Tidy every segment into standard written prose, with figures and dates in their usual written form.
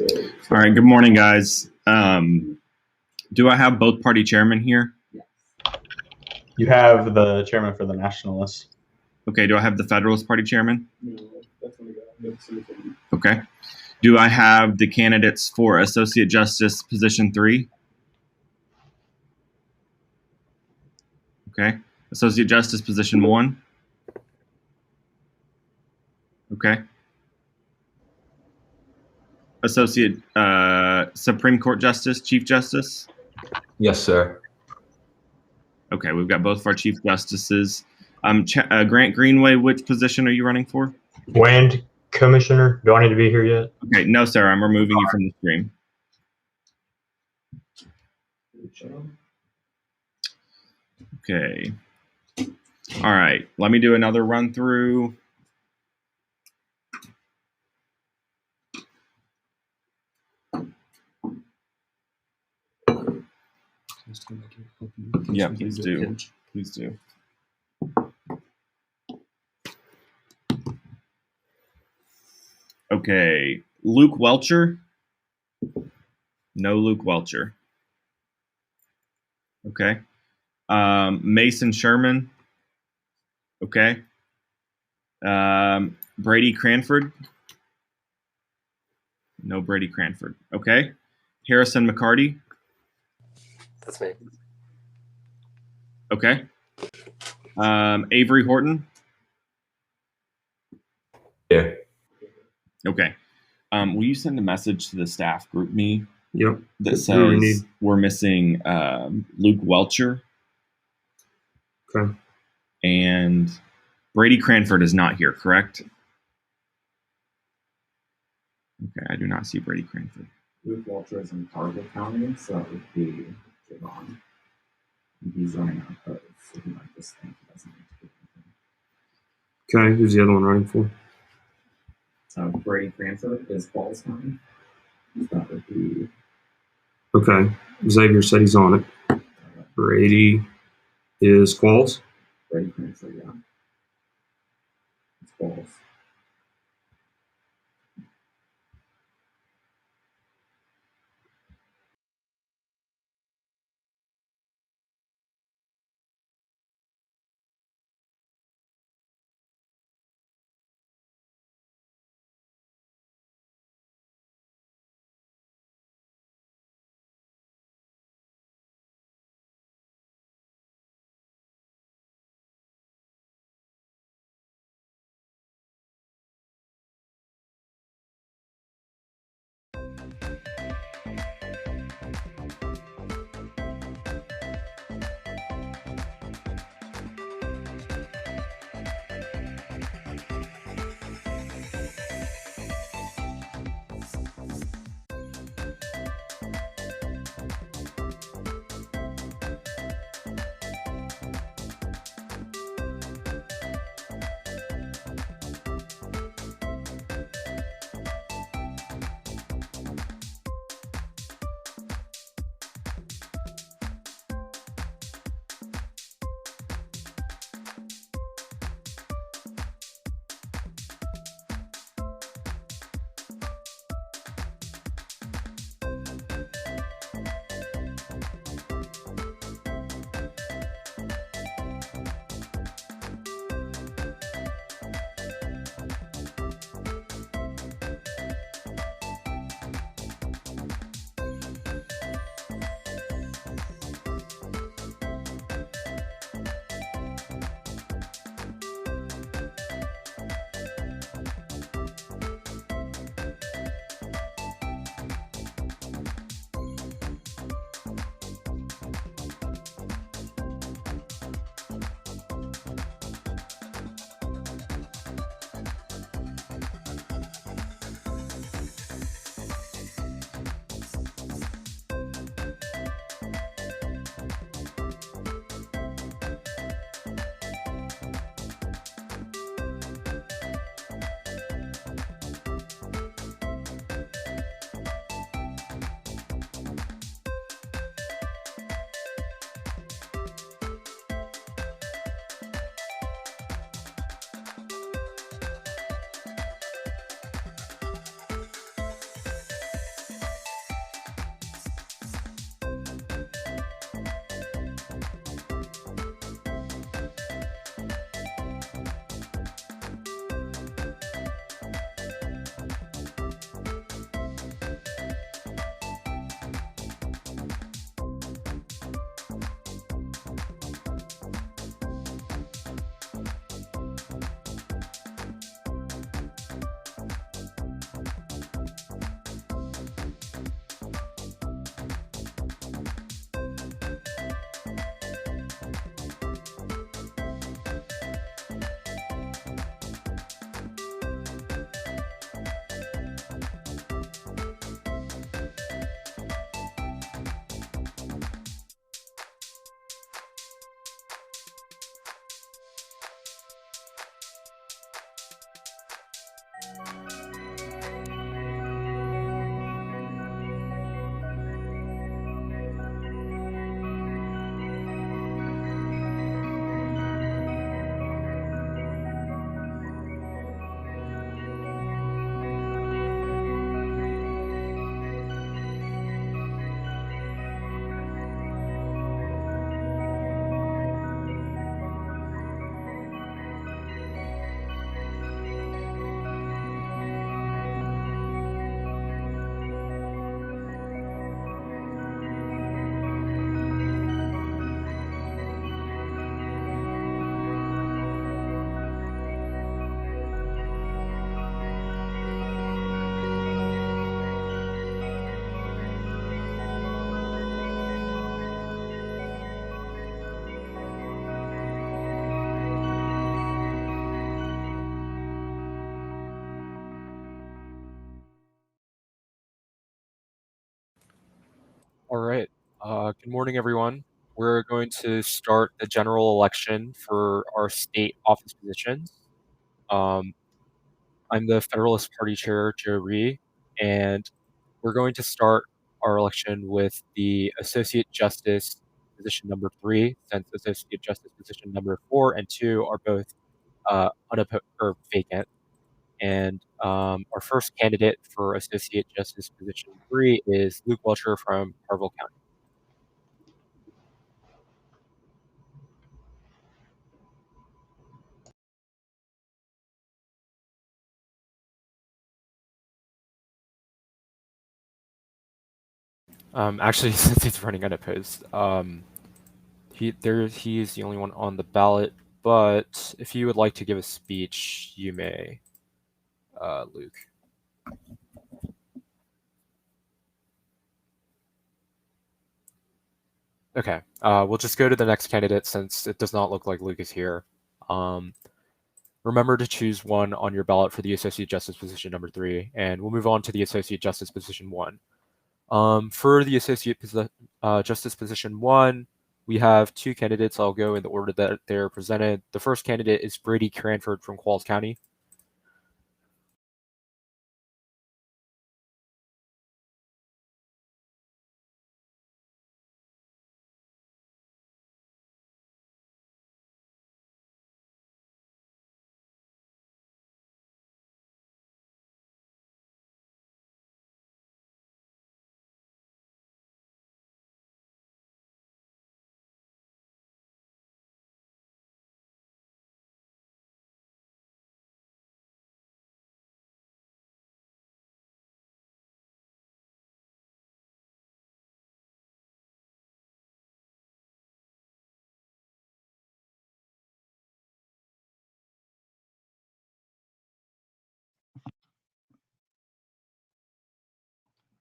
All right, good morning, guys. Do I have both party chairmen here? You have the chairman for the Nationalists. Okay, do I have the Federalist Party chairman? Okay. Do I have the candidates for Associate Justice Position 3? Okay. Associate Justice Position 1? Okay. Associate Supreme Court Justice, Chief Justice? Yes, sir. Okay, we've got both of our Chief Justices. Grant Greenway, which position are you running for? Land Commissioner, do I need to be here yet? Okay, no, sir. I'm removing you from the stream. Okay. All right. Let me do another run through. Yeah, please do. Please do. Okay. Luke Welcher? No Luke Welcher. Okay. Mason Sherman? Okay. Brady Cranford? No Brady Cranford. Okay. Harrison McCarty? That's me. Okay. Avery Horton? Yeah. Okay. Will you send a message to the staff group me? Yep. That says we're missing Luke Welcher. Okay. And Brady Cranford is not here, correct? Okay, I do not see Brady Cranford. Luke Welcher is in Cargill County, so it would be Javon. He's running unopposed, so he might just think he doesn't need to do anything. Okay, who's the other one running for? Brady Cranford is Falls County. That would be. Okay, Xavier said he's on it. Brady is Qualls. Brady Cranford, yeah. It's Falls. All right. Good morning, everyone. We're going to start the general election for our state office positions. I'm the Federalist Party Chair, Joe Ree, and we're going to start our election with the Associate Justice position number 3, since Associate Justice position number 4 and 2 are both unopposed or vacant. And our first candidate for Associate Justice position 3 is Luke Welcher from Harville County. Actually, since he's running unopposed, he is the only one on the ballot. But if you would like to give a speech, you may, Luke. Okay, we'll just go to the next candidate since it does not look like Luke is here. Remember to choose one on your ballot for the Associate Justice position number 3, and we'll move on to the Associate Justice position 1. For the Associate Justice position 1, we have 2 candidates. I'll go in the order that they're presented. The first candidate is Brady Cranford from Qualls County.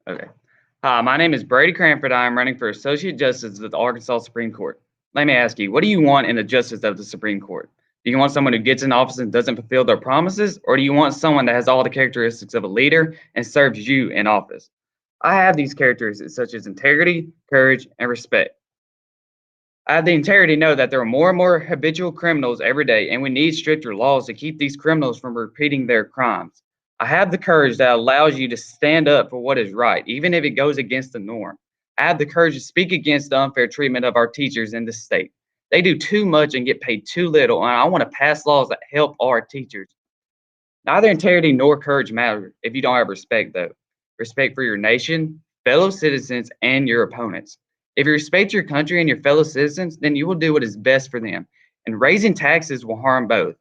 Okay. Hi, my name is Brady Cranford. I am running for Associate Justice of the Arkansas Supreme Court. Let me ask you, what do you want in a justice of the Supreme Court? Do you want someone who gets in office and doesn't fulfill their promises, or do you want someone that has all the characteristics of a leader and serves you in office? I have these characteristics such as integrity, courage, and respect. I have the integrity to know that there are more and more habitual criminals every day, and we need stricter laws to keep these criminals from repeating their crimes. I have the courage that allows you to stand up for what is right, even if it goes against the norm. I have the courage to speak against the unfair treatment of our teachers in this state. They do too much and get paid too little, and I want to pass laws that help our teachers. Neither integrity nor courage matter if you don't have respect, though. Respect for your nation, fellow citizens, and your opponents. If you respect your country and your fellow citizens, then you will do what is best for them. And raising taxes will harm both.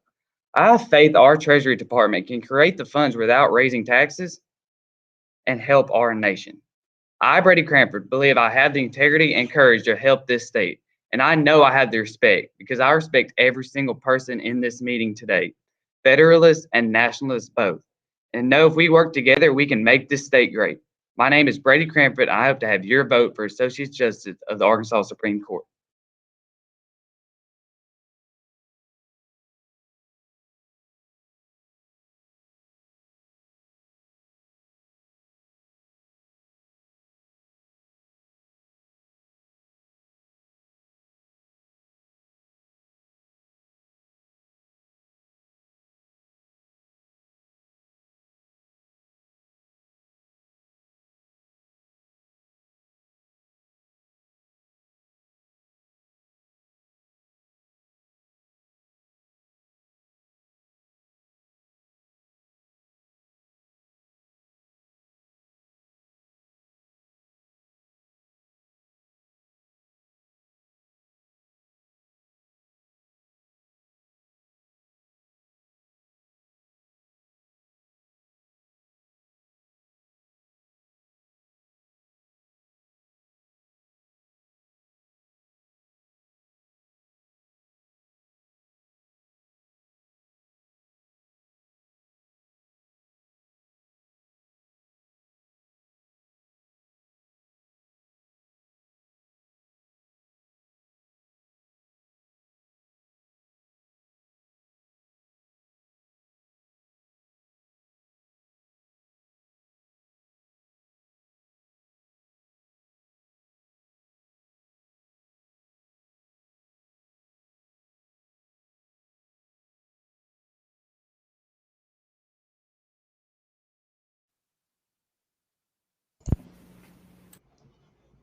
I have faith our Treasury Department can create the funds without raising taxes and help our nation. I, Brady Cranford, believe I have the integrity and courage to help this state. And I know I have the respect because I respect every single person in this meeting today, Federalists and Nationalists both. And know if we work together, we can make this state great. My name is Brady Cranford. I hope to have your vote for Associate Justice of the Arkansas Supreme Court.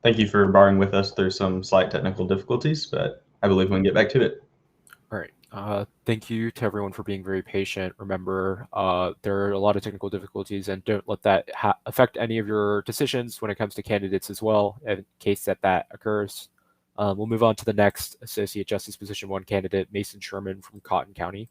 Thank you for bearing with us through some slight technical difficulties, but I believe we can get back to it. All right. Thank you to everyone for being very patient. Remember, there are a lot of technical difficulties, and don't let that affect any of your decisions when it comes to candidates as well, in case that occurs. We'll move on to the next Associate Justice Position 1 candidate, Mason Sherman from Cotton County.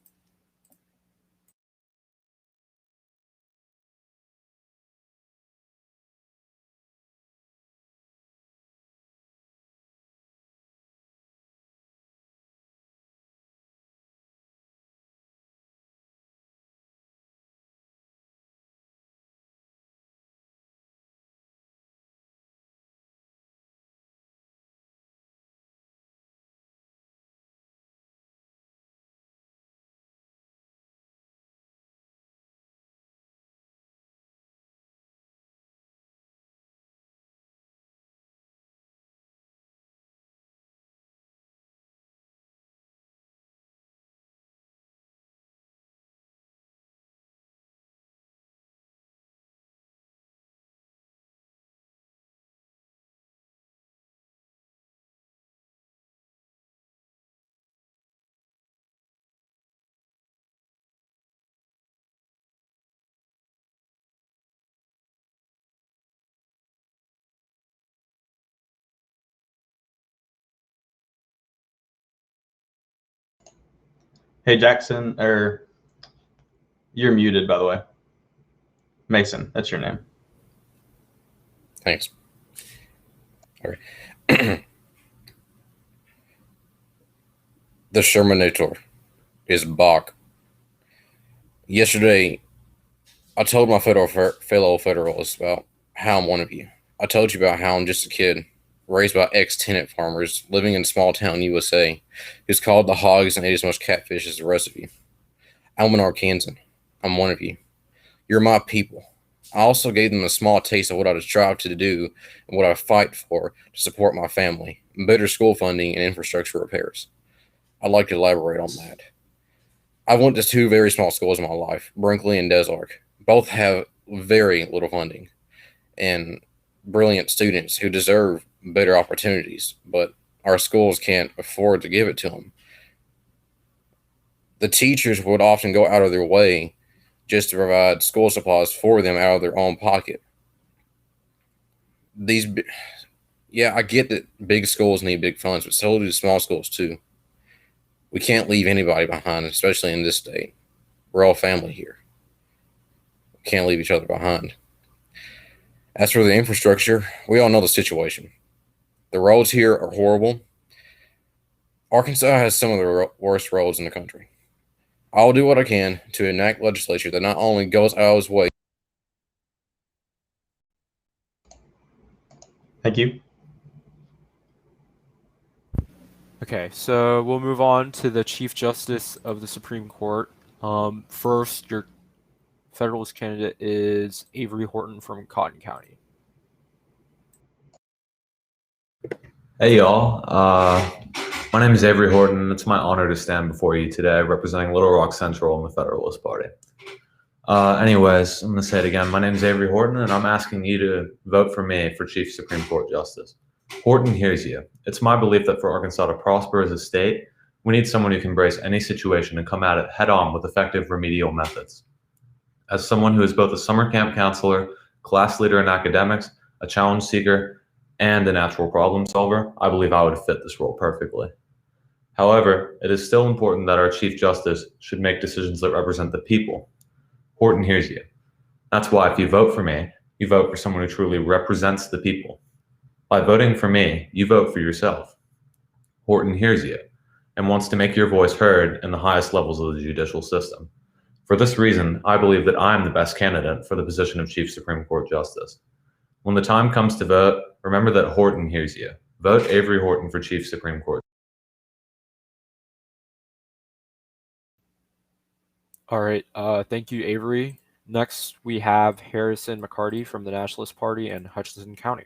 Hey, Jackson, or you're muted, by the way. Mason, that's your name. Thanks. All right. The Shermanator is Bach. Yesterday, I told my fellow Federalists about how I'm one of you. I told you about how I'm just a kid, raised by ex-tenant farmers, living in small town USA, who's called the hogs and ate as much catfish as the rest of you. I'm an Arkansan. I'm one of you. You're my people. I also gave them a small taste of what I would strive to do and what I fight for to support my family, better school funding and infrastructure repairs. I'd like to elaborate on that. I went to two very small schools in my life, Brinkley and Des Arc. Both have very little funding and brilliant students who deserve better opportunities, but our schools can't afford to give it to them. The teachers would often go out of their way just to provide school supplies for them out of their own pocket. I get that big schools need big funds, but so do small schools too. We can't leave anybody behind, especially in this state. We're all family here. We can't leave each other behind. As for the infrastructure, we all know the situation. The roads here are horrible. Arkansas has some of the worst roads in the country. I'll do what I can to enact legislation that not only goes out of its way. Thank you. Okay, so we'll move on to the Chief Justice of the Supreme Court. First, your Federalist candidate is Avery Horton from Cotton County. Hey, y'all. My name is Avery Horton. It's my honor to stand before you today representing Little Rock Central in the Federalist Party. Anyways, I'm going to say it again. My name is Avery Horton, and I'm asking you to vote for me for Chief Supreme Court Justice. Horton hears you. It's my belief that for Arkansas to prosper as a state, we need someone who can embrace any situation and come at it head on with effective remedial methods. As someone who is both a summer camp counselor, class leader in academics, a challenge seeker, and a natural problem solver, I believe I would fit this role perfectly. However, it is still important that our Chief Justice should make decisions that represent the people. Horton hears you. That's why if you vote for me, you vote for someone who truly represents the people. By voting for me, you vote for yourself. Horton hears you and wants to make your voice heard in the highest levels of the judicial system. For this reason, I believe that I am the best candidate for the position of Chief Supreme Court Justice. When the time comes to vote, remember that Horton hears you. Vote Avery Horton for Chief Supreme Court. All right, thank you, Avery. Next, we have Harrison McCarty from the Nationalist Party in Hutchinson County.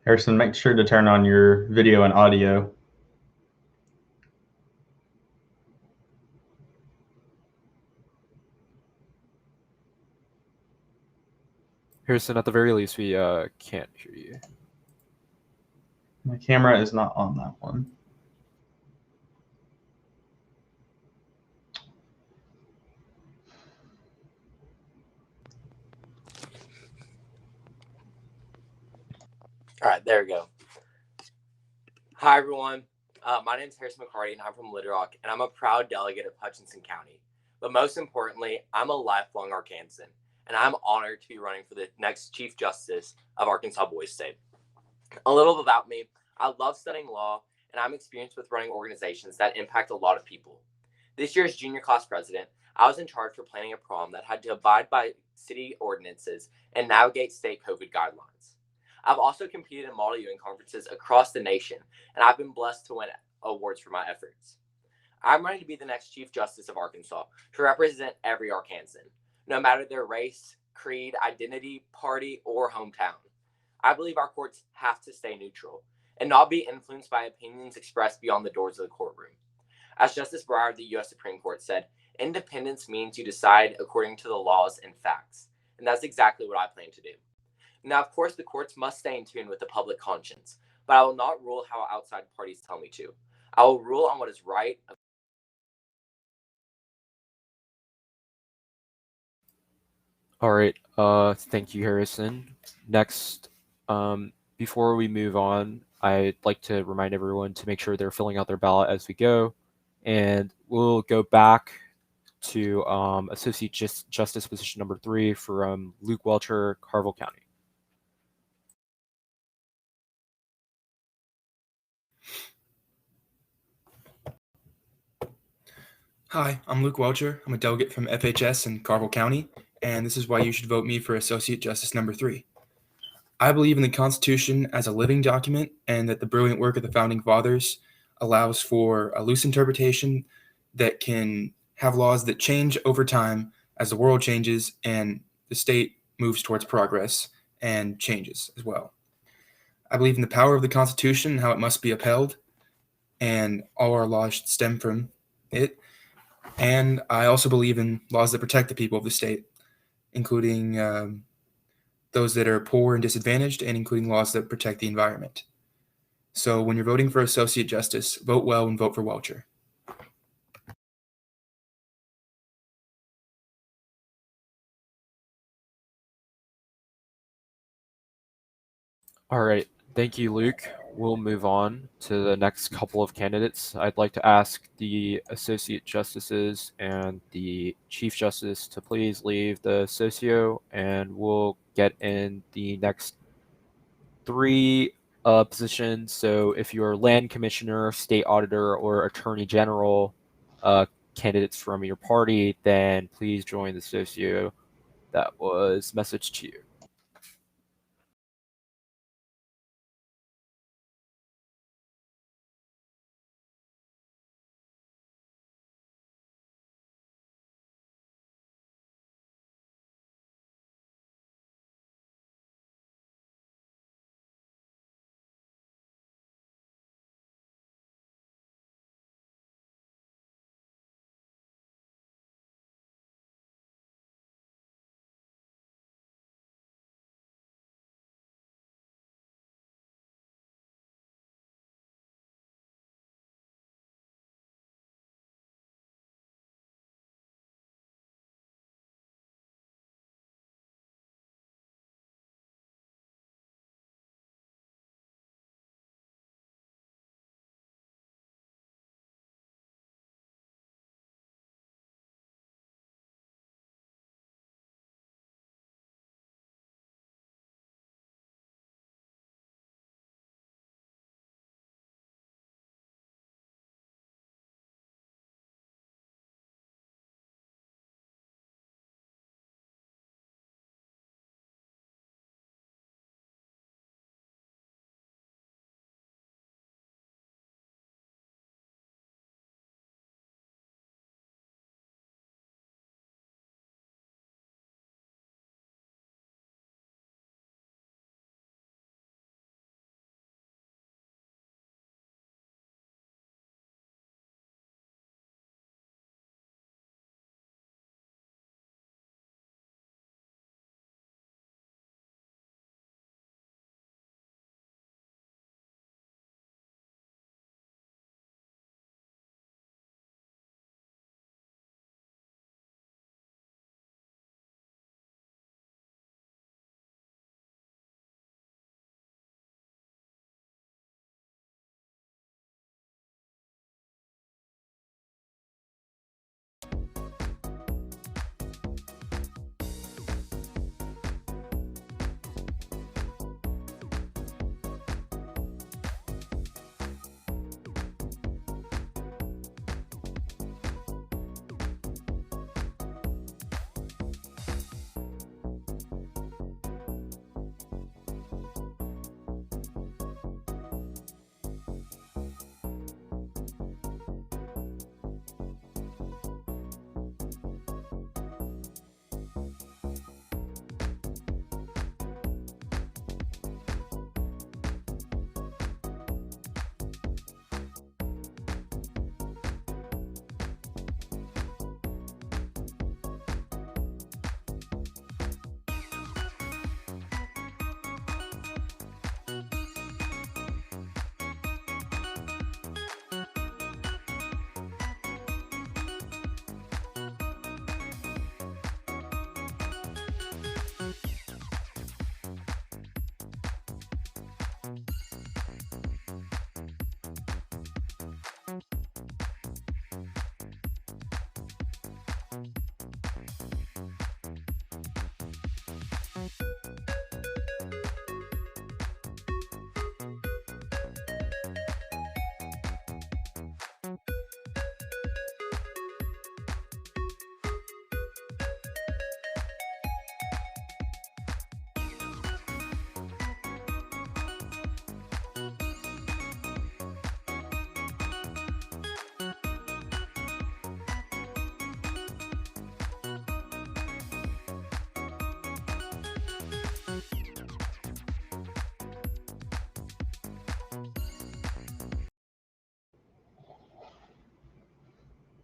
Harrison, make sure to turn on your video and audio. Harrison, at the very least, we can't hear you. My camera is not on that one. All right, there we go. Hi, everyone. My name is Harrison McCarty, and I'm from Little Rock, and I'm a proud delegate of Hutchinson County. But most importantly, I'm a lifelong Arkansan, and I'm honored to be running for the next Chief Justice of Arkansas Boys State. A little about me: I love studying law, and I'm experienced with running organizations that impact a lot of people. This year's junior class president, I was in charge for planning a prom that had to abide by city ordinances and navigate state COVID guidelines. I've also competed in model UN conferences across the nation, and I've been blessed to win awards for my efforts. I'm ready to be the next Chief Justice of Arkansas to represent every Arkansan, no matter their race, creed, identity, party, or hometown. I believe our courts have to stay neutral and not be influenced by opinions expressed beyond the doors of the courtroom. As Justice Breyer of the U.S. Supreme Court said, independence means you decide according to the laws and facts, and that's exactly what I plan to do. Now, of course, the courts must stay in tune with the public conscience, but I will not rule how outside parties tell me to. I will rule on what is right. All right. Thank you, Harrison. Next, before we move on, I'd like to remind everyone to make sure they're filling out their ballot as we go, and we'll go back to Associate Justice position number 3 from Luke Welcher, Carville County. Hi, I'm Luke Welcher. I'm a delegate from FHS in Carville County, and this is why you should vote me for Associate Justice number 3. I believe in the Constitution as a living document and that the brilliant work of the Founding Fathers allows for a loose interpretation that can have laws that change over time as the world changes and the state moves towards progress and changes as well. I believe in the power of the Constitution and how it must be upheld, and all our laws should stem from it. And I also believe in laws that protect the people of the state, including those that are poor and disadvantaged, and including laws that protect the environment. So when you're voting for Associate Justice, vote well and vote for Welcher. All right. Thank you, Luke. We'll move on to the next couple of candidates. I'd like to ask the Associate Justices and the Chief Justice to please leave the socio, and we'll get in the next 3 positions. So if you're Land Commissioner, State Auditor, or Attorney General candidates from your party, then please join the socio that was messaged to you.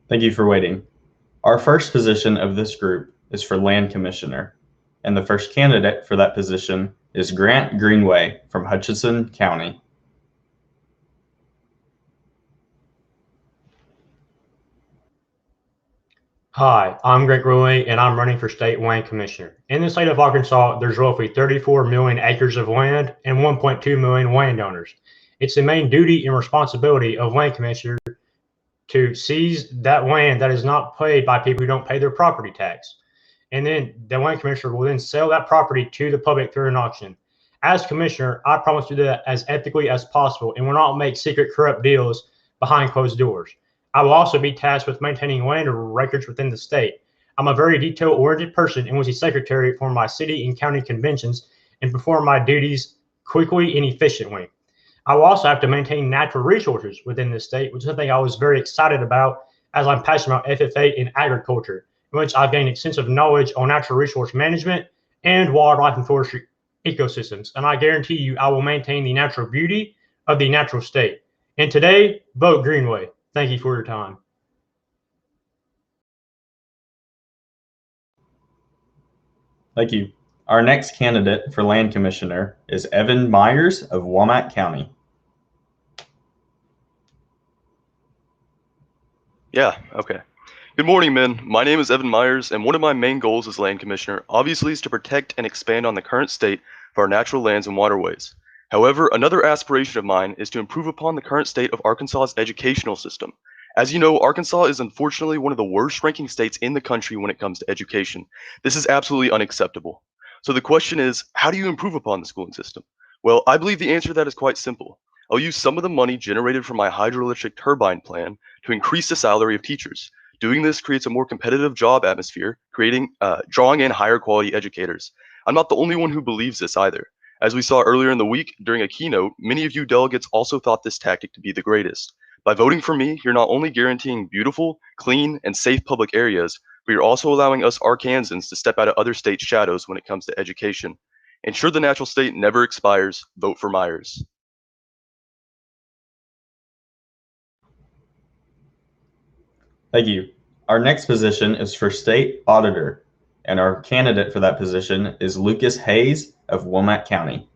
Thank you for waiting. Our first position of this group is for Land Commissioner, and the first candidate for that position is Grant Greenway from Hutchinson County. Hi, I'm Greg Ruley, and I'm running for state land commissioner. In the state of Arkansas, there's roughly 34 million acres of land and 1.2 million landowners. It's the main duty and responsibility of land commissioner to seize that land that is not paid by people who don't pay their property tax. And then the land commissioner will then sell that property to the public through an auction. As commissioner, I promise to do that as ethically as possible and will not make secret corrupt deals behind closed doors. I will also be tasked with maintaining land records within the state. I'm a very detail-oriented person and was the secretary for my city and county conventions and perform my duties quickly and efficiently. I will also have to maintain natural resources within the state, which is something I was very excited about as I'm passionate about FFA and agriculture, in which I've gained extensive knowledge on natural resource management and wildlife and forestry ecosystems. And I guarantee you I will maintain the natural beauty of the natural state. And today, vote Greenway. Thank you for your time. Thank you. Our next candidate for Land Commissioner is Evan Myers of Walnut County. Yeah, okay. Good morning, men. My name is Evan Myers, and one of my main goals as Land Commissioner obviously is to protect and expand on the current state of our natural lands and waterways. However, another aspiration of mine is to improve upon the current state of Arkansas's educational system. As you know, Arkansas is unfortunately one of the worst ranking states in the country when it comes to education. This is absolutely unacceptable. So the question is, how do you improve upon the schooling system? Well, I believe the answer to that is quite simple. I'll use some of the money generated from my hydroelectric turbine plan to increase the salary of teachers. Doing this creates a more competitive job atmosphere, drawing in higher quality educators. I'm not the only one who believes this either. As we saw earlier in the week during a keynote, many of you delegates also thought this tactic to be the greatest. By voting for me, you're not only guaranteeing beautiful, clean, and safe public areas, but you're also allowing us Arkansans to step out of other states' shadows when it comes to education. Ensure the natural state never expires. Vote for Myers. Thank you. Our next position is for State Auditor, and our candidate for that position is Lucas Hayes of Wilmette County.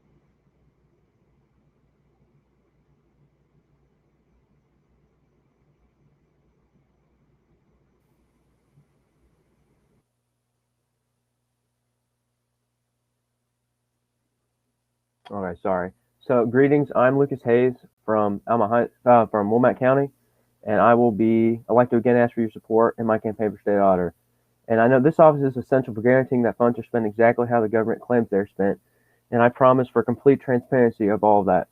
Okay, sorry. So greetings, I'm Lucas Hayes from from Wilmette County, and I'd like to again ask for your support in my campaign for state auditor. And I know this office is essential for guaranteeing that funds are spent exactly how the government claims they're spent, and I promise for complete transparency of all of that.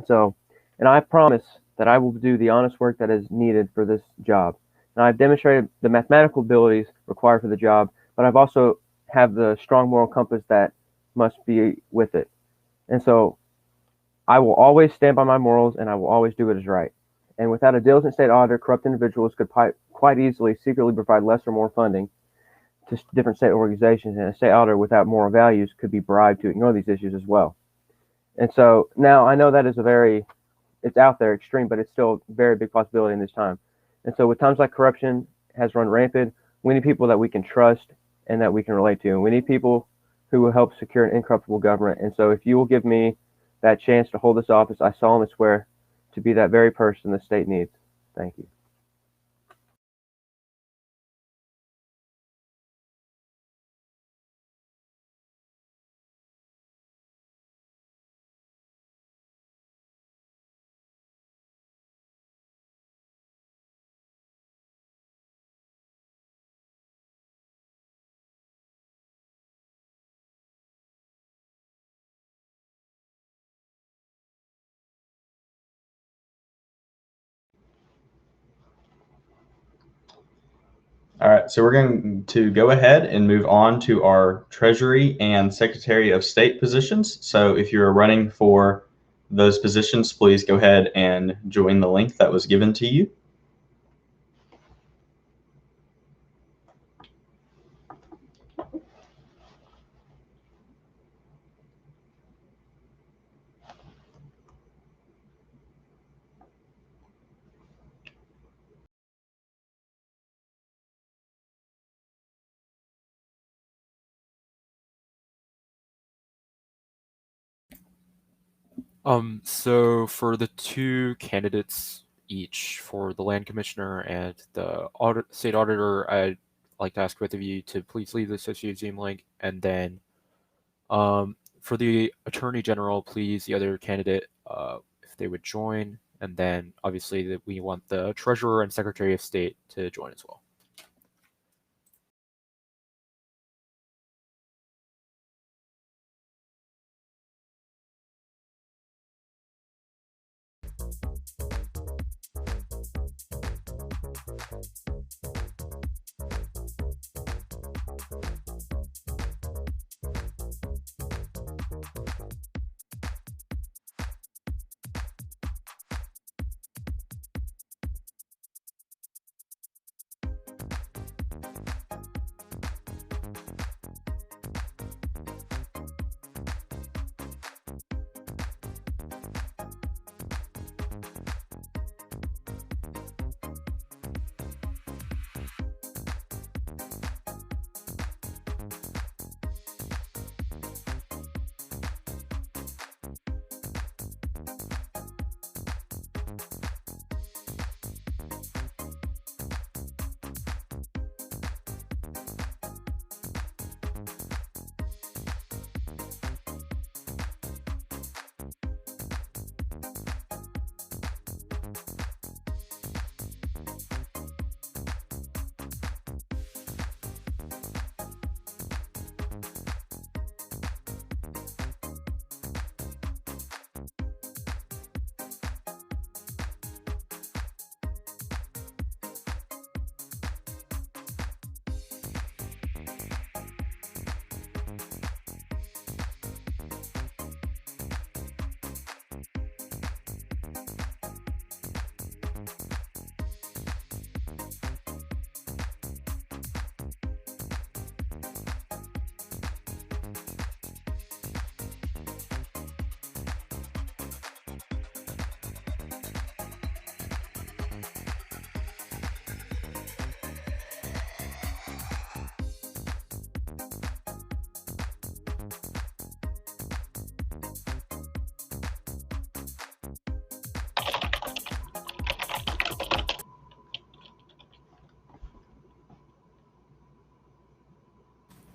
So, and I promise that I will do the honest work that is needed for this job. And I've demonstrated the mathematical abilities required for the job, but I've also have the strong moral compass that must be with it. And so I will always stand by my morals and I will always do what is right. And without a diligent state auditor, corrupt individuals could quite easily secretly provide less or more funding to different state organizations, and a state auditor without moral values could be bribed to ignore these issues as well. And so now I know that is it's out there extreme, but it's still a very big possibility in this time. And so with times like corruption has run rampant, we need people that we can trust and that we can relate to. And we need people who will help secure an incorruptible government. And so if you will give me that chance to hold this office, I solemnly swear to be that very person the state needs. Thank you. right, so we're going to go ahead and move on to our Treasury and Secretary of State positions. So if you're running for those positions, please go ahead and join the link that was given to you. So for the two candidates each for the land commissioner and the state auditor, I'd like to ask both of you to please leave the associated Zoom link, and then for the attorney general, please the other candidate, if they would join, and then obviously that we want the treasurer and secretary of state to join as well.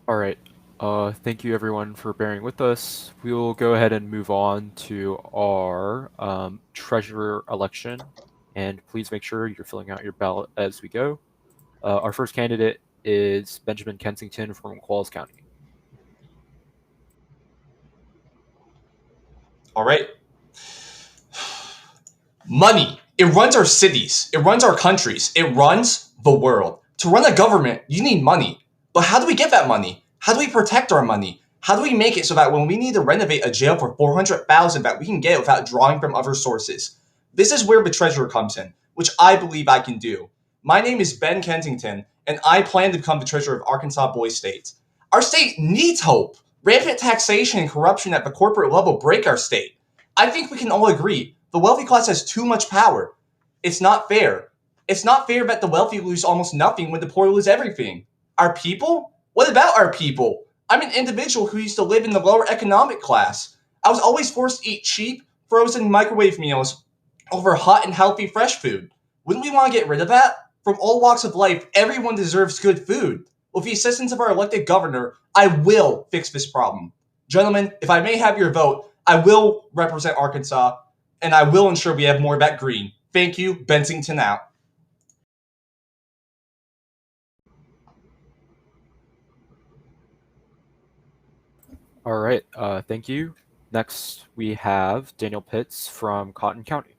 All right. Thank you everyone for bearing with us. We will go ahead and move on to our treasurer election, and please make sure you're filling out your ballot as we go. Our first candidate is Benjamin Kensington from Qualls County. All right. Money. It runs our cities. It runs our countries. It runs the world. To run a government, you need money. But how do we get that money? How do we protect our money? How do we make it so that when we need to renovate a jail for $400,000 that we can get it without drawing from other sources? This is where the treasurer comes in, which I believe I can do. My name is Ben Kensington, and I plan to become the treasurer of Arkansas Boys State. Our state needs hope. Rampant taxation and corruption at the corporate level break our state. I think we can all agree the wealthy class has too much power. It's not fair. It's not fair that the wealthy lose almost nothing when the poor lose everything. Our people? What about our people? I'm an individual who used to live in the lower economic class. I was always forced to eat cheap, frozen microwave meals over hot and healthy fresh food. Wouldn't we want to get rid of that? From all walks of life, everyone deserves good food. With the assistance of our elected governor, I will fix this problem. Gentlemen, if I may have your vote, I will represent Arkansas, and I will ensure we have more of that green. Thank you, Bensington out. All right, thank you. Next, we have Daniel Pitts from Cotton County.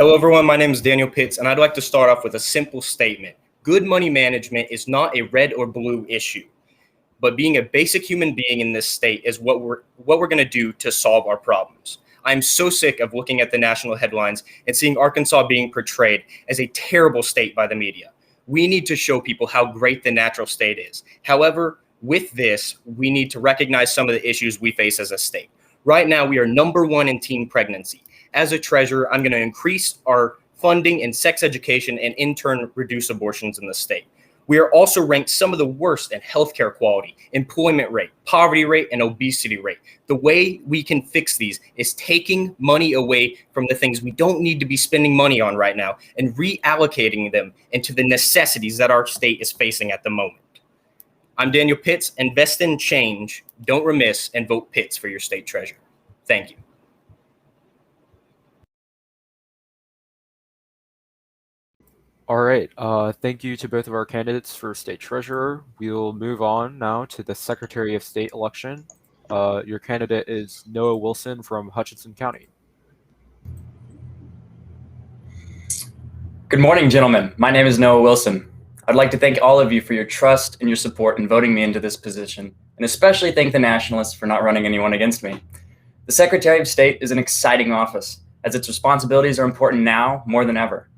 Hello, everyone. My name is Daniel Pitts, and I'd like to start off with a simple statement. Good money management is not a red or blue issue, but being a basic human being in this state is what we're going to do to solve our problems. I'm so sick of looking at the national headlines and seeing Arkansas being portrayed as a terrible state by the media. We need to show people how great the natural state is. However, with this, we need to recognize some of the issues we face as a state. Right now, we are #1 in teen pregnancy. As a treasurer, I'm going to increase our funding in sex education and in turn reduce abortions in the state. We are also ranked some of the worst in healthcare quality, employment rate, poverty rate, and obesity rate. The way we can fix these is taking money away from the things we don't need to be spending money on right now and reallocating them into the necessities that our state is facing at the moment. I'm Daniel Pitts. Invest in change, don't remiss, and vote Pitts for your state treasurer. Thank you. All right. Thank you to both of our candidates for state treasurer. We'll move on now to the Secretary of State election. Your candidate is Noah Wilson from Hutchinson County. Good morning, gentlemen. My name is Noah Wilson. I'd like to thank all of you for your trust and your support in voting me into this position, and especially thank the Nationalists for not running anyone against me. The Secretary of State is an exciting office, as its responsibilities are important now more than ever.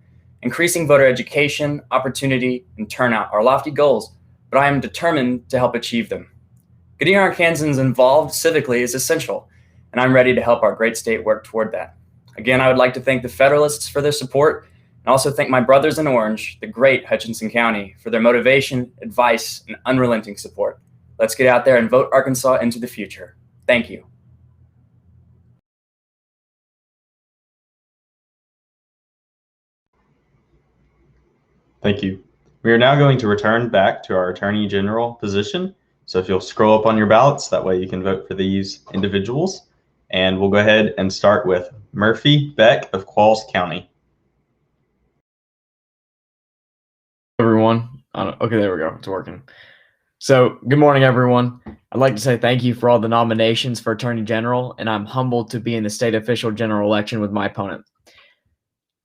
Increasing voter education, opportunity, and turnout are lofty goals, but I am determined to help achieve them. Getting Arkansans involved civically is essential, and I'm ready to help our great state work toward that. Again, I would like to thank the Federalists for their support, and also thank my brothers in Orange, the great Hutchinson County, for their motivation, advice, and unrelenting support. Let's get out there and vote Arkansas into the future. Thank you. Thank you. We are now going to return back to our Attorney General position. So if you'll scroll up on your ballots, that way you can vote for these individuals. And we'll go ahead and start with Murphy Beck of Qualls County. Everyone. Okay, there we go. It's working. So, good morning, everyone. I'd like to say thank you for all the nominations for Attorney General, and I'm humbled to be in the state official general election with my opponent.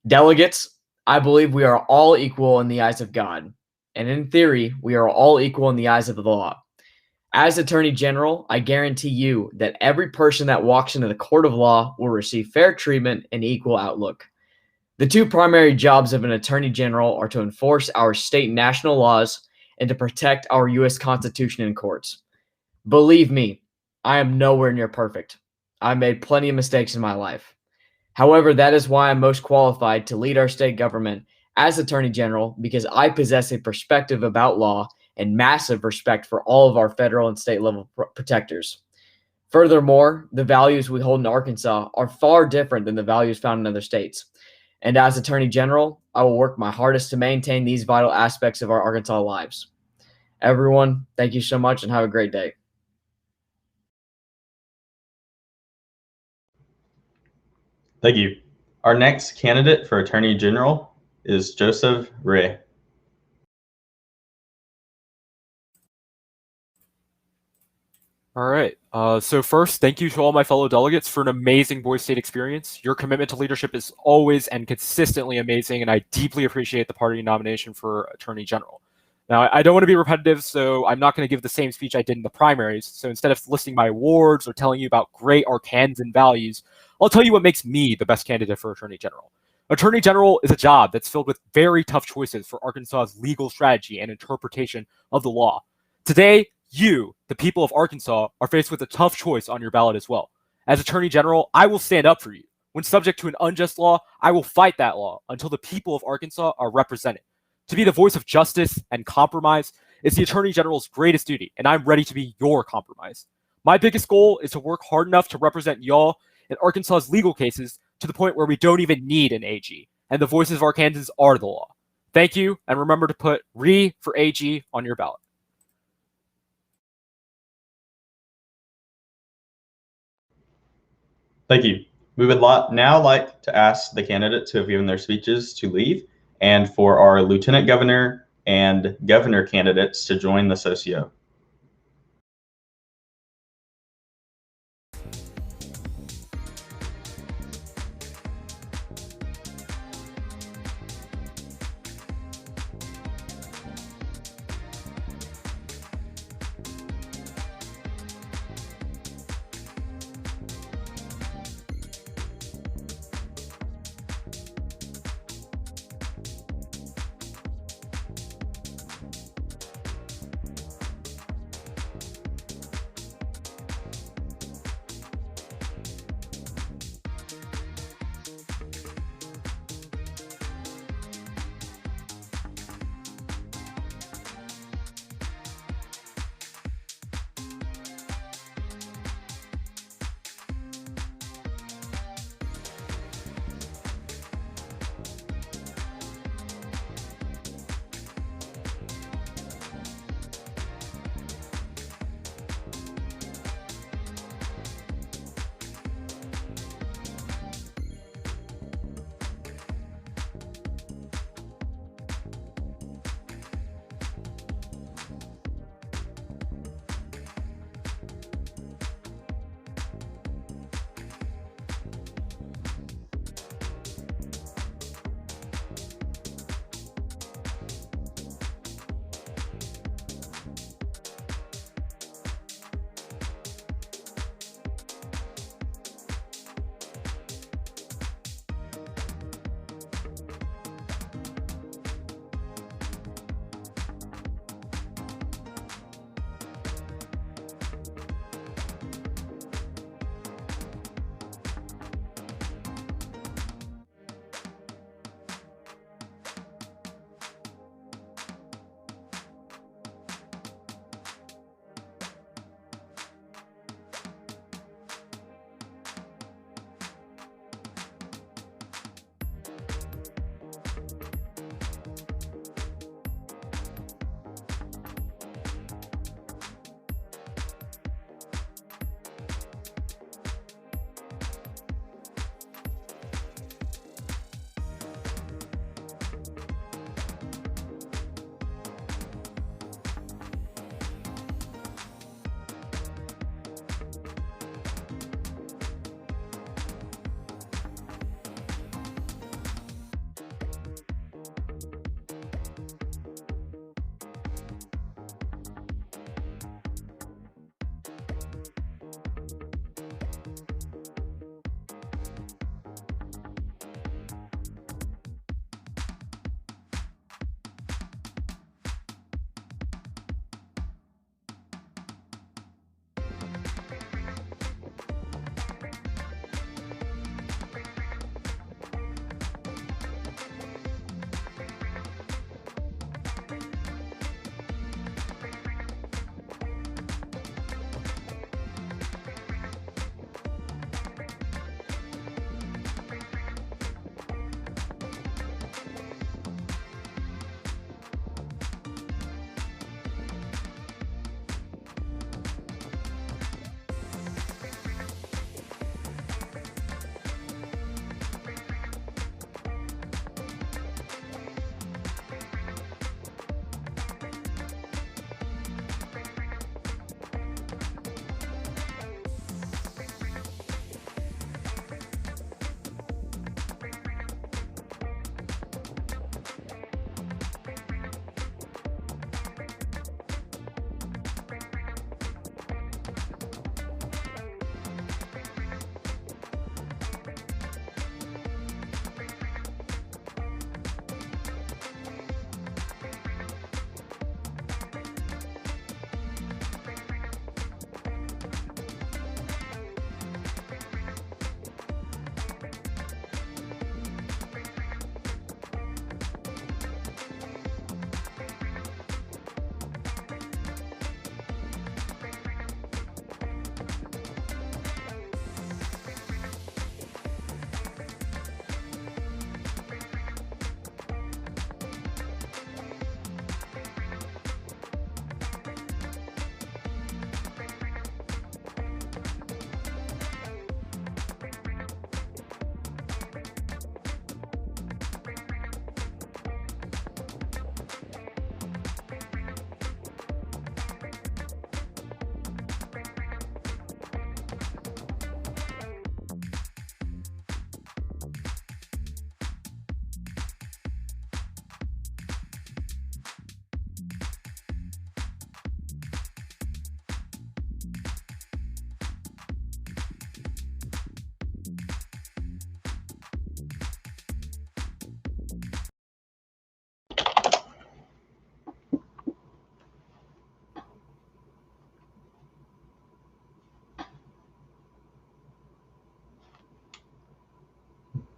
Delegates, I believe we are all equal in the eyes of God, and in theory, we are all equal in the eyes of the law. As Attorney General, I guarantee you that every person that walks into the court of law will receive fair treatment and equal outlook. The two primary jobs of an Attorney General are to enforce our state and national laws and to protect our U.S. Constitution and courts. Believe me, I am nowhere near perfect. I've made plenty of mistakes in my life. However, that is why I'm most qualified to lead our state government as Attorney General, because I possess a perspective about law and massive respect for all of our federal and state level protectors. Furthermore, the values we hold in Arkansas are far different than the values found in other states. And as Attorney General, I will work my hardest to maintain these vital aspects of our Arkansas lives. Everyone, thank you so much and have a great day. Thank you. Our next candidate for Attorney General is Joseph Ray. All right. So first, thank you to all my fellow delegates for an amazing Boise State experience. Your commitment to leadership is always and consistently amazing, and I deeply appreciate the party nomination for Attorney General. Now, I don't want to be repetitive, so I'm not going to give the same speech I did in the primaries. So instead of listing my awards or telling you about great Arkansan values, I'll tell you what makes me the best candidate for Attorney General. Attorney General is a job that's filled with very tough choices for Arkansas's legal strategy and interpretation of the law. Today, you, the people of Arkansas, are faced with a tough choice on your ballot as well. As Attorney General, I will stand up for you. When subject to an unjust law, I will fight that law until the people of Arkansas are represented. To be the voice of justice and compromise is the Attorney General's greatest duty, and I'm ready to be your compromise. My biggest goal is to work hard enough to represent y'all in Arkansas's legal cases to the point where we don't even need an AG, and the voices of Arkansans are the law. Thank you, and remember to put RE for AG on your ballot. Thank you. We would now like to ask the candidates who have given their speeches to leave, and for our Lieutenant Governor and Governor candidates to join the socio.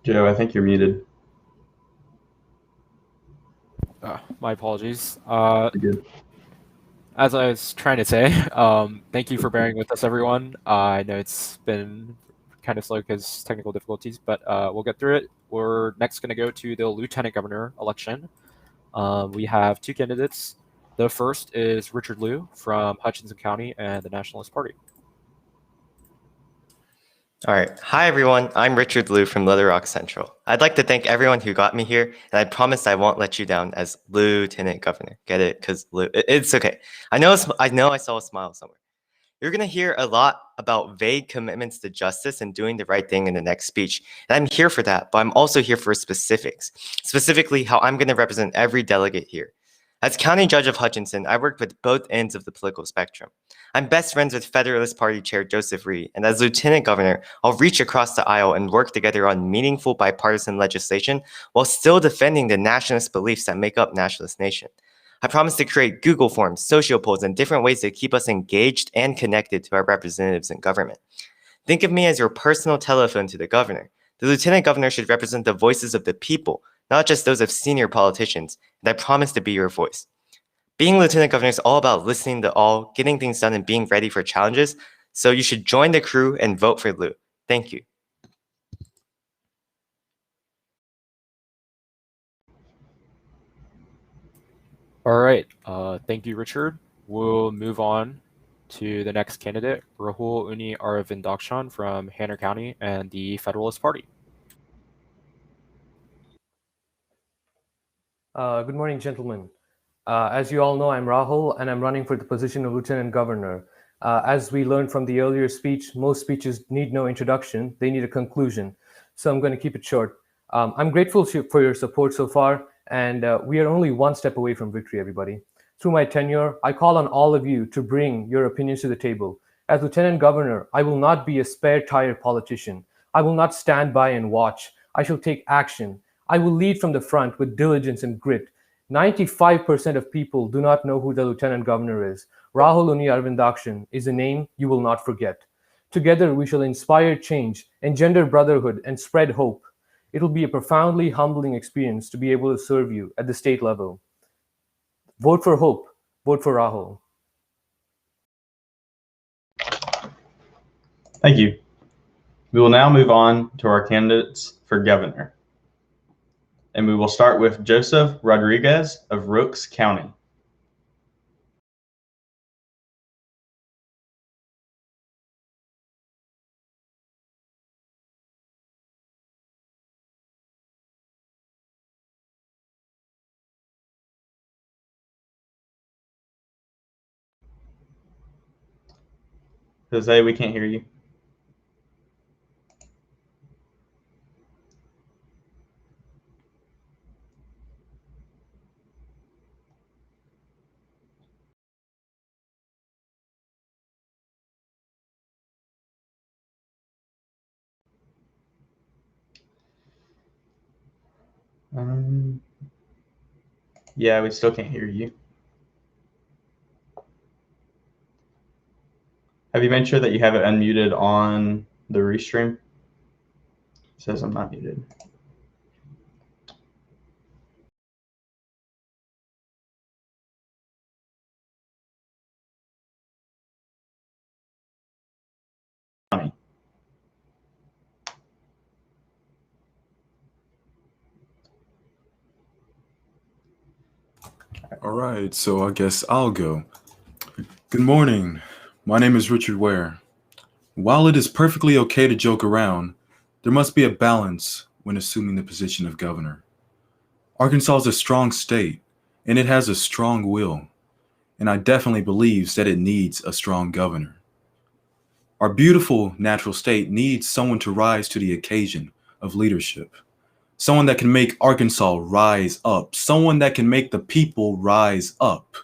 Joe, I think you're muted. My apologies. You're good. As I was trying to say, thank you for bearing with us, everyone. I know it's been kind of slow because technical difficulties, but we'll get through it. We're next going to go to the lieutenant governor election. We have two candidates. The first is Richard Liu from Hutchinson County and the Nationalist Party. All right. Hi, everyone. I'm Richard Liu from Little Rock Central. I'd like to thank everyone who got me here, and I promise I won't let you down as Lieutenant Governor. Get it? Because it's okay. I know I saw a smile somewhere. You're going to hear a lot about vague commitments to justice and doing the right thing in the next speech. And I'm here for that, but I'm also here for specifics, specifically how I'm going to represent every delegate here. As county judge of Hutchinson, I worked with both ends of the political spectrum. I'm best friends with Federalist Party Chair Joseph Reed, and as Lieutenant Governor, I'll reach across the aisle and work together on meaningful bipartisan legislation while still defending the nationalist beliefs that make up Nationalist Nation. I promise to create Google Forms, social polls, and different ways to keep us engaged and connected to our representatives in government. Think of me as your personal telephone to the governor. The lieutenant governor should represent the voices of the people, not just those of senior politicians, and I promise to be your voice. Being lieutenant governor is all about listening to all, getting things done, and being ready for challenges, so you should join the crew and vote for Lou. Thank you. All right. Thank you, Richard. We'll move on to the next candidate, Rahul Uni Aravindakshan from Hanner County and the Federalist Party. Good morning, gentlemen. As you all know, I'm Rahul, and I'm running for the position of Lieutenant Governor. As we learned from the earlier speech, most speeches need no introduction, they need a conclusion. So I'm going to keep it short. I'm grateful for your support so far, and we are only one step away from victory, everybody. Through my tenure, I call on all of you to bring your opinions to the table. As Lieutenant Governor, I will not be a spare tire politician. I will not stand by and watch. I shall take action. I will lead from the front with diligence and grit. 95% of people do not know who the Lieutenant Governor is. Rahul Uni Aravindakshan is a name you will not forget. Together, we shall inspire change, engender brotherhood, and spread hope. It will be a profoundly humbling experience to be able to serve you at the state level. Vote for hope. Vote for Rahul. Thank you. We will now move on to our candidates for governor. And we will start with Joseph Rodriguez of Rooks County. Jose, we can't hear you. Yeah, we still can't hear you. Have you made sure that you have it unmuted on the restream? It says I'm not muted. All right, so I guess I'll go. Good morning. My name is Richard Ware. While it is perfectly okay to joke around, there must be a balance when assuming the position of governor. Arkansas is a strong state, and it has a strong will, and I definitely believe that it needs a strong governor. Our beautiful natural state needs someone to rise to the occasion of leadership. Someone that can make Arkansas rise up. Someone that can make the people rise up.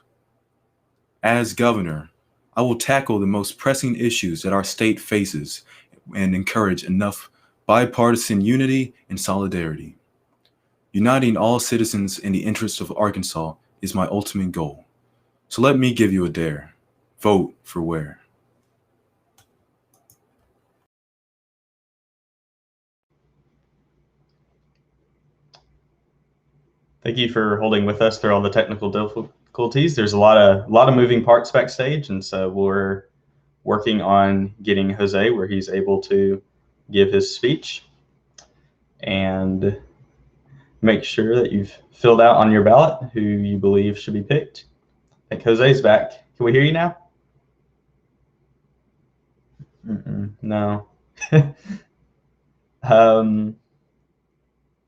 As governor, I will tackle the most pressing issues that our state faces and encourage enough bipartisan unity and solidarity. Uniting all citizens in the interests of Arkansas is my ultimate goal. So let me give you a dare. Vote for Ware. Thank you for holding with us through all the technical difficulties. There's a lot of moving parts backstage, and so we're working on getting Jose where he's able to give his speech. And make sure that you've filled out on your ballot who you believe should be picked. I think Jose's back. Can we hear you now? No.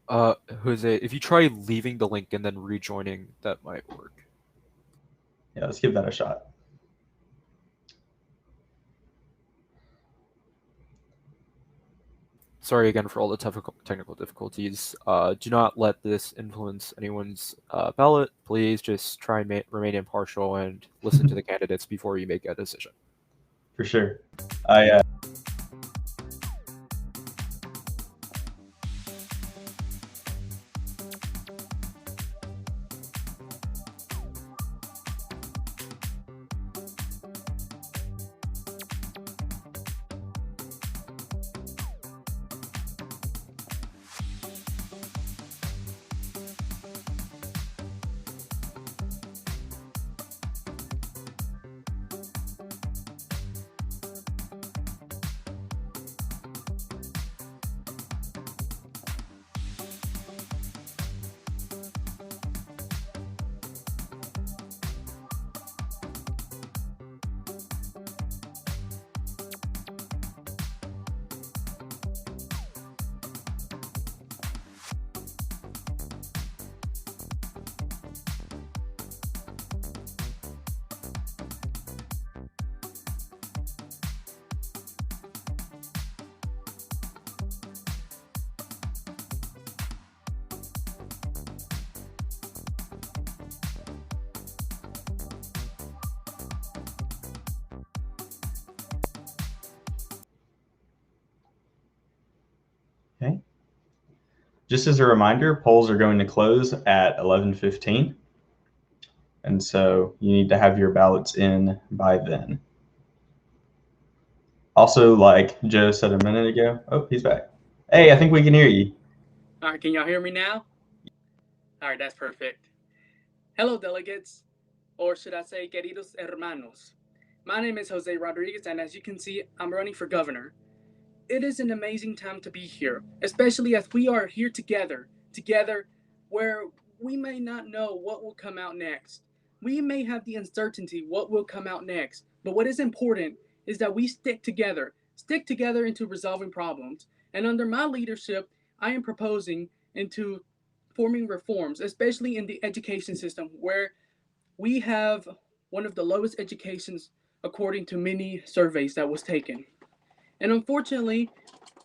Jose, if you try leaving the link and then rejoining, that might work. Yeah, let's give that a shot. Sorry again for all the technical difficulties. Do not let this influence anyone's ballot. Please just try and remain impartial and listen to the candidates before you make a decision. For sure. Okay. Just as a reminder, polls are going to close at 11:15. And so you need to have your ballots in by then. Also, like Joe said a minute ago, oh, he's back. Hey, I think we can hear you. All right, can y'all hear me now? All right, that's perfect. Hello, delegates, or should I say, queridos hermanos. My name is Jose Rodriguez, and as you can see, I'm running for governor. It is an amazing time to be here, especially as we are here together where we may not know what will come out next. We may have the uncertainty what will come out next, but what is important is that we stick together into resolving problems. And under my leadership, I am proposing into forming reforms, especially in the education system, where we have one of the lowest educations according to many surveys that was taken. And unfortunately,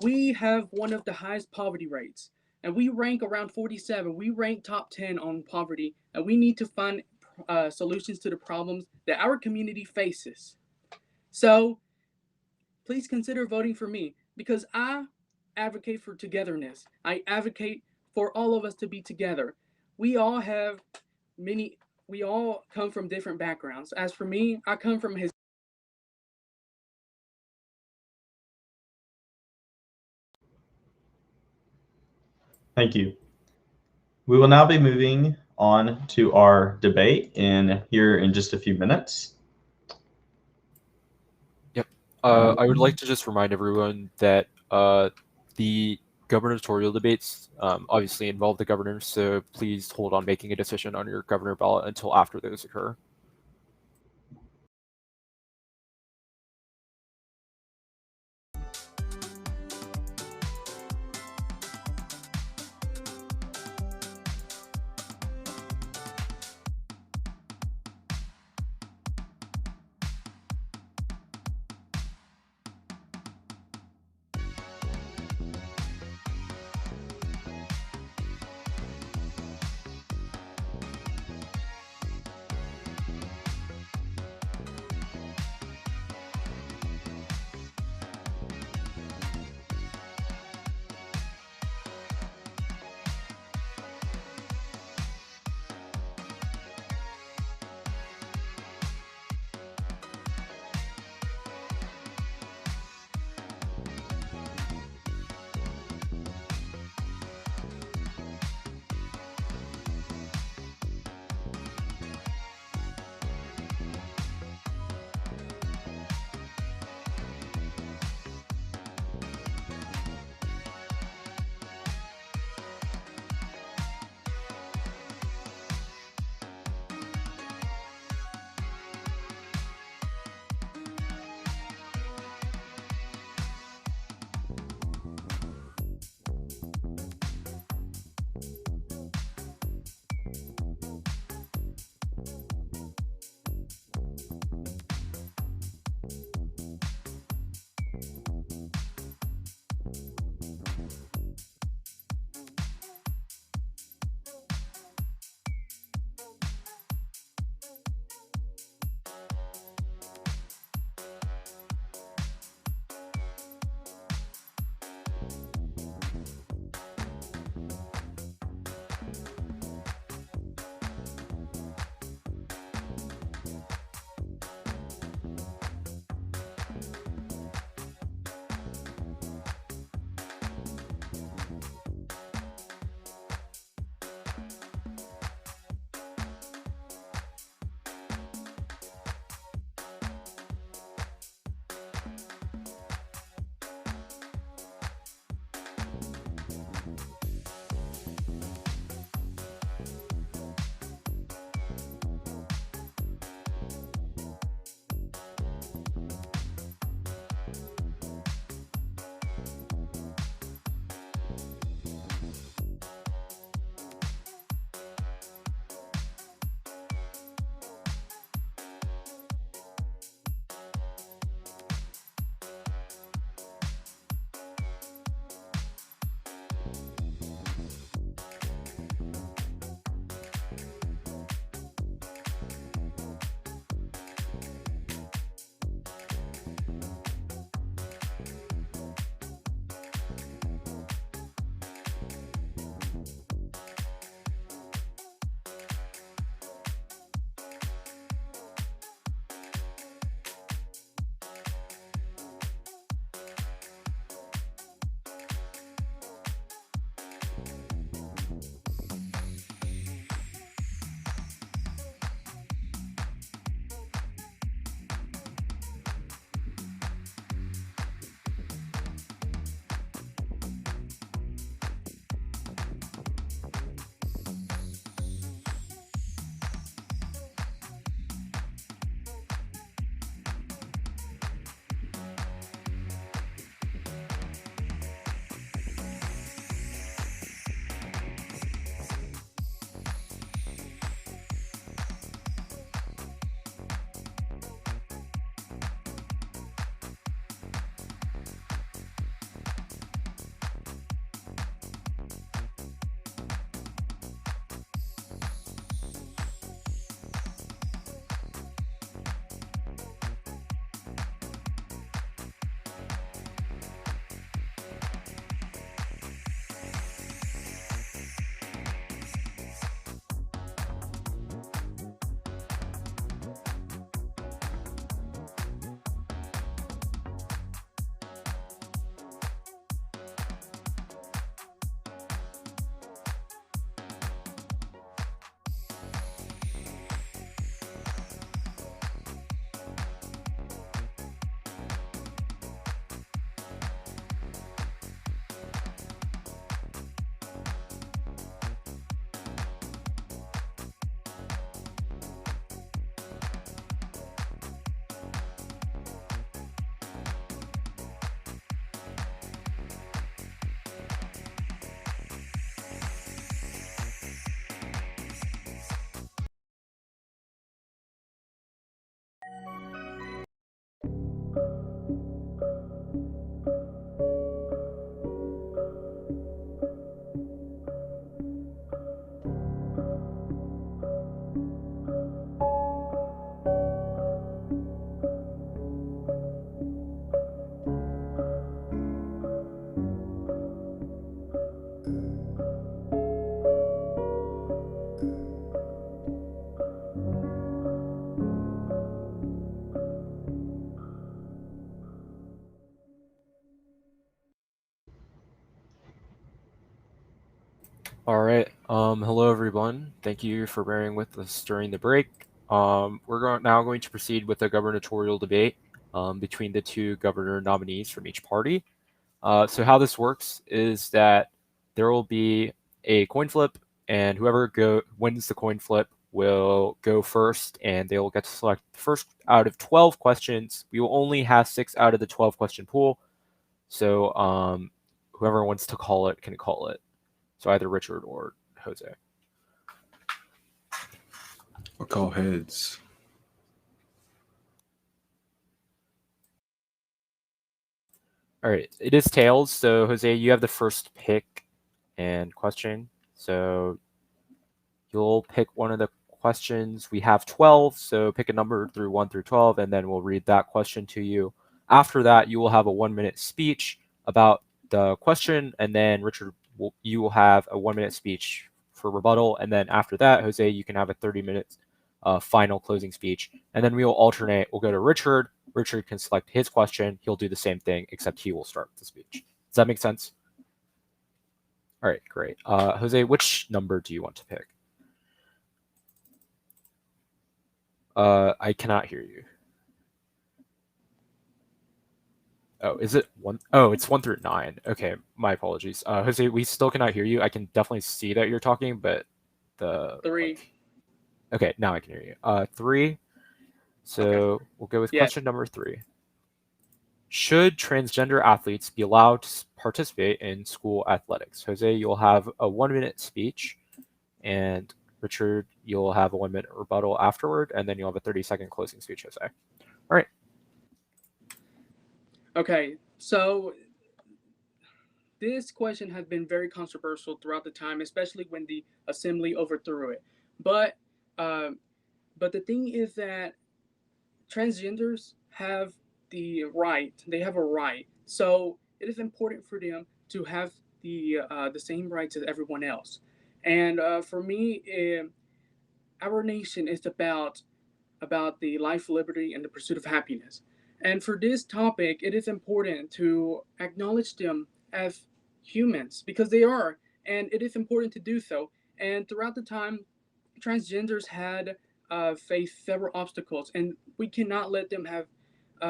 we have one of the highest poverty rates, and we rank around 47. We rank top 10 on poverty, and we need to find solutions to the problems that our community faces. So please consider voting for me, because I advocate for togetherness. I advocate for all of us to be together. We all come from different backgrounds. As for me, I come from his. Thank you. We will now be moving on to our debate here in just a few minutes. Yep. I would like to just remind everyone that the gubernatorial debates obviously involve the governor, so please hold on making a decision on your governor ballot until after those occur. All right. Hello, everyone. Thank you for bearing with us during the break. We're now going to proceed with a gubernatorial debate between the two governor nominees from each party. So how this works is that there will be a coin flip, and whoever wins the coin flip will go first, and they will get to select the first out of 12 questions. We will only have 6 out of the 12 question pool. So whoever wants to call it can call it. So either Richard or Jose. I'll call heads. All right, it is tails. So Jose, you have the first pick and question. So you'll pick one of the questions. We have 12, so pick a number through 1 through 12, and then we'll read that question to you. After that, you will have a 1-minute speech about the question, and then Richard, you will have a 1-minute speech for rebuttal, and then after that, Jose, you can have a 30-minute final closing speech, and then we will alternate. We'll go to Richard. Richard can select his question. He'll do the same thing, except he will start the speech. Does that make sense? All right, great. Jose, which number do you want to pick? I cannot hear you. Oh, is it 1? Oh, it's 1 through 9. Okay, my apologies. Jose, we still cannot hear you. I can definitely see that you're talking, but the 3. Okay, now I can hear you. 3. So we'll go with question number 3. Should transgender athletes be allowed to participate in school athletics? Jose, you'll have a 1-minute speech, and Richard, you'll have a 1-minute rebuttal afterward, and then you'll have a 30-second closing speech, Jose. All right. Okay, so this question has been very controversial throughout the time, especially when the assembly overthrew it. But the thing is that transgenders have the right. They have a right. So it is important for them to have the same rights as everyone else. And for me, our nation is about the life, liberty, and the pursuit of happiness. And for this topic, it is important to acknowledge them as humans because they are, and it is important to do so. And throughout the time, transgenders had faced several obstacles, and we cannot let them have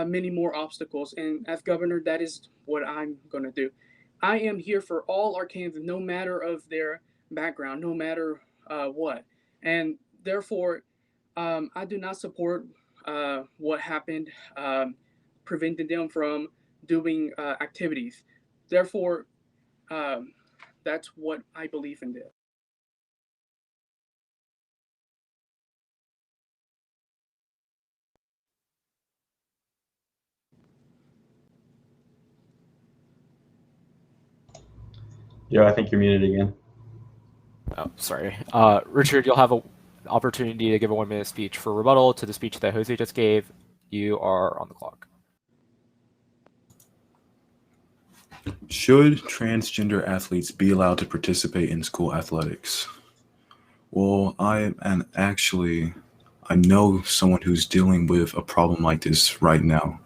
many more obstacles. And as governor, that is what I'm going to do. I am here for all Arkansans, no matter of their background, no matter what. And therefore, I do not support what happened, preventing them from doing activities. Therefore, that's what I believe in this. Yo, I think you're muted again. Oh, sorry. Richard, you'll have an opportunity to give a 1-minute speech for rebuttal to the speech that Jose just gave. You are on the clock. Should transgender athletes be allowed to participate in school athletics? Well, I know someone who's dealing with a problem like this right now.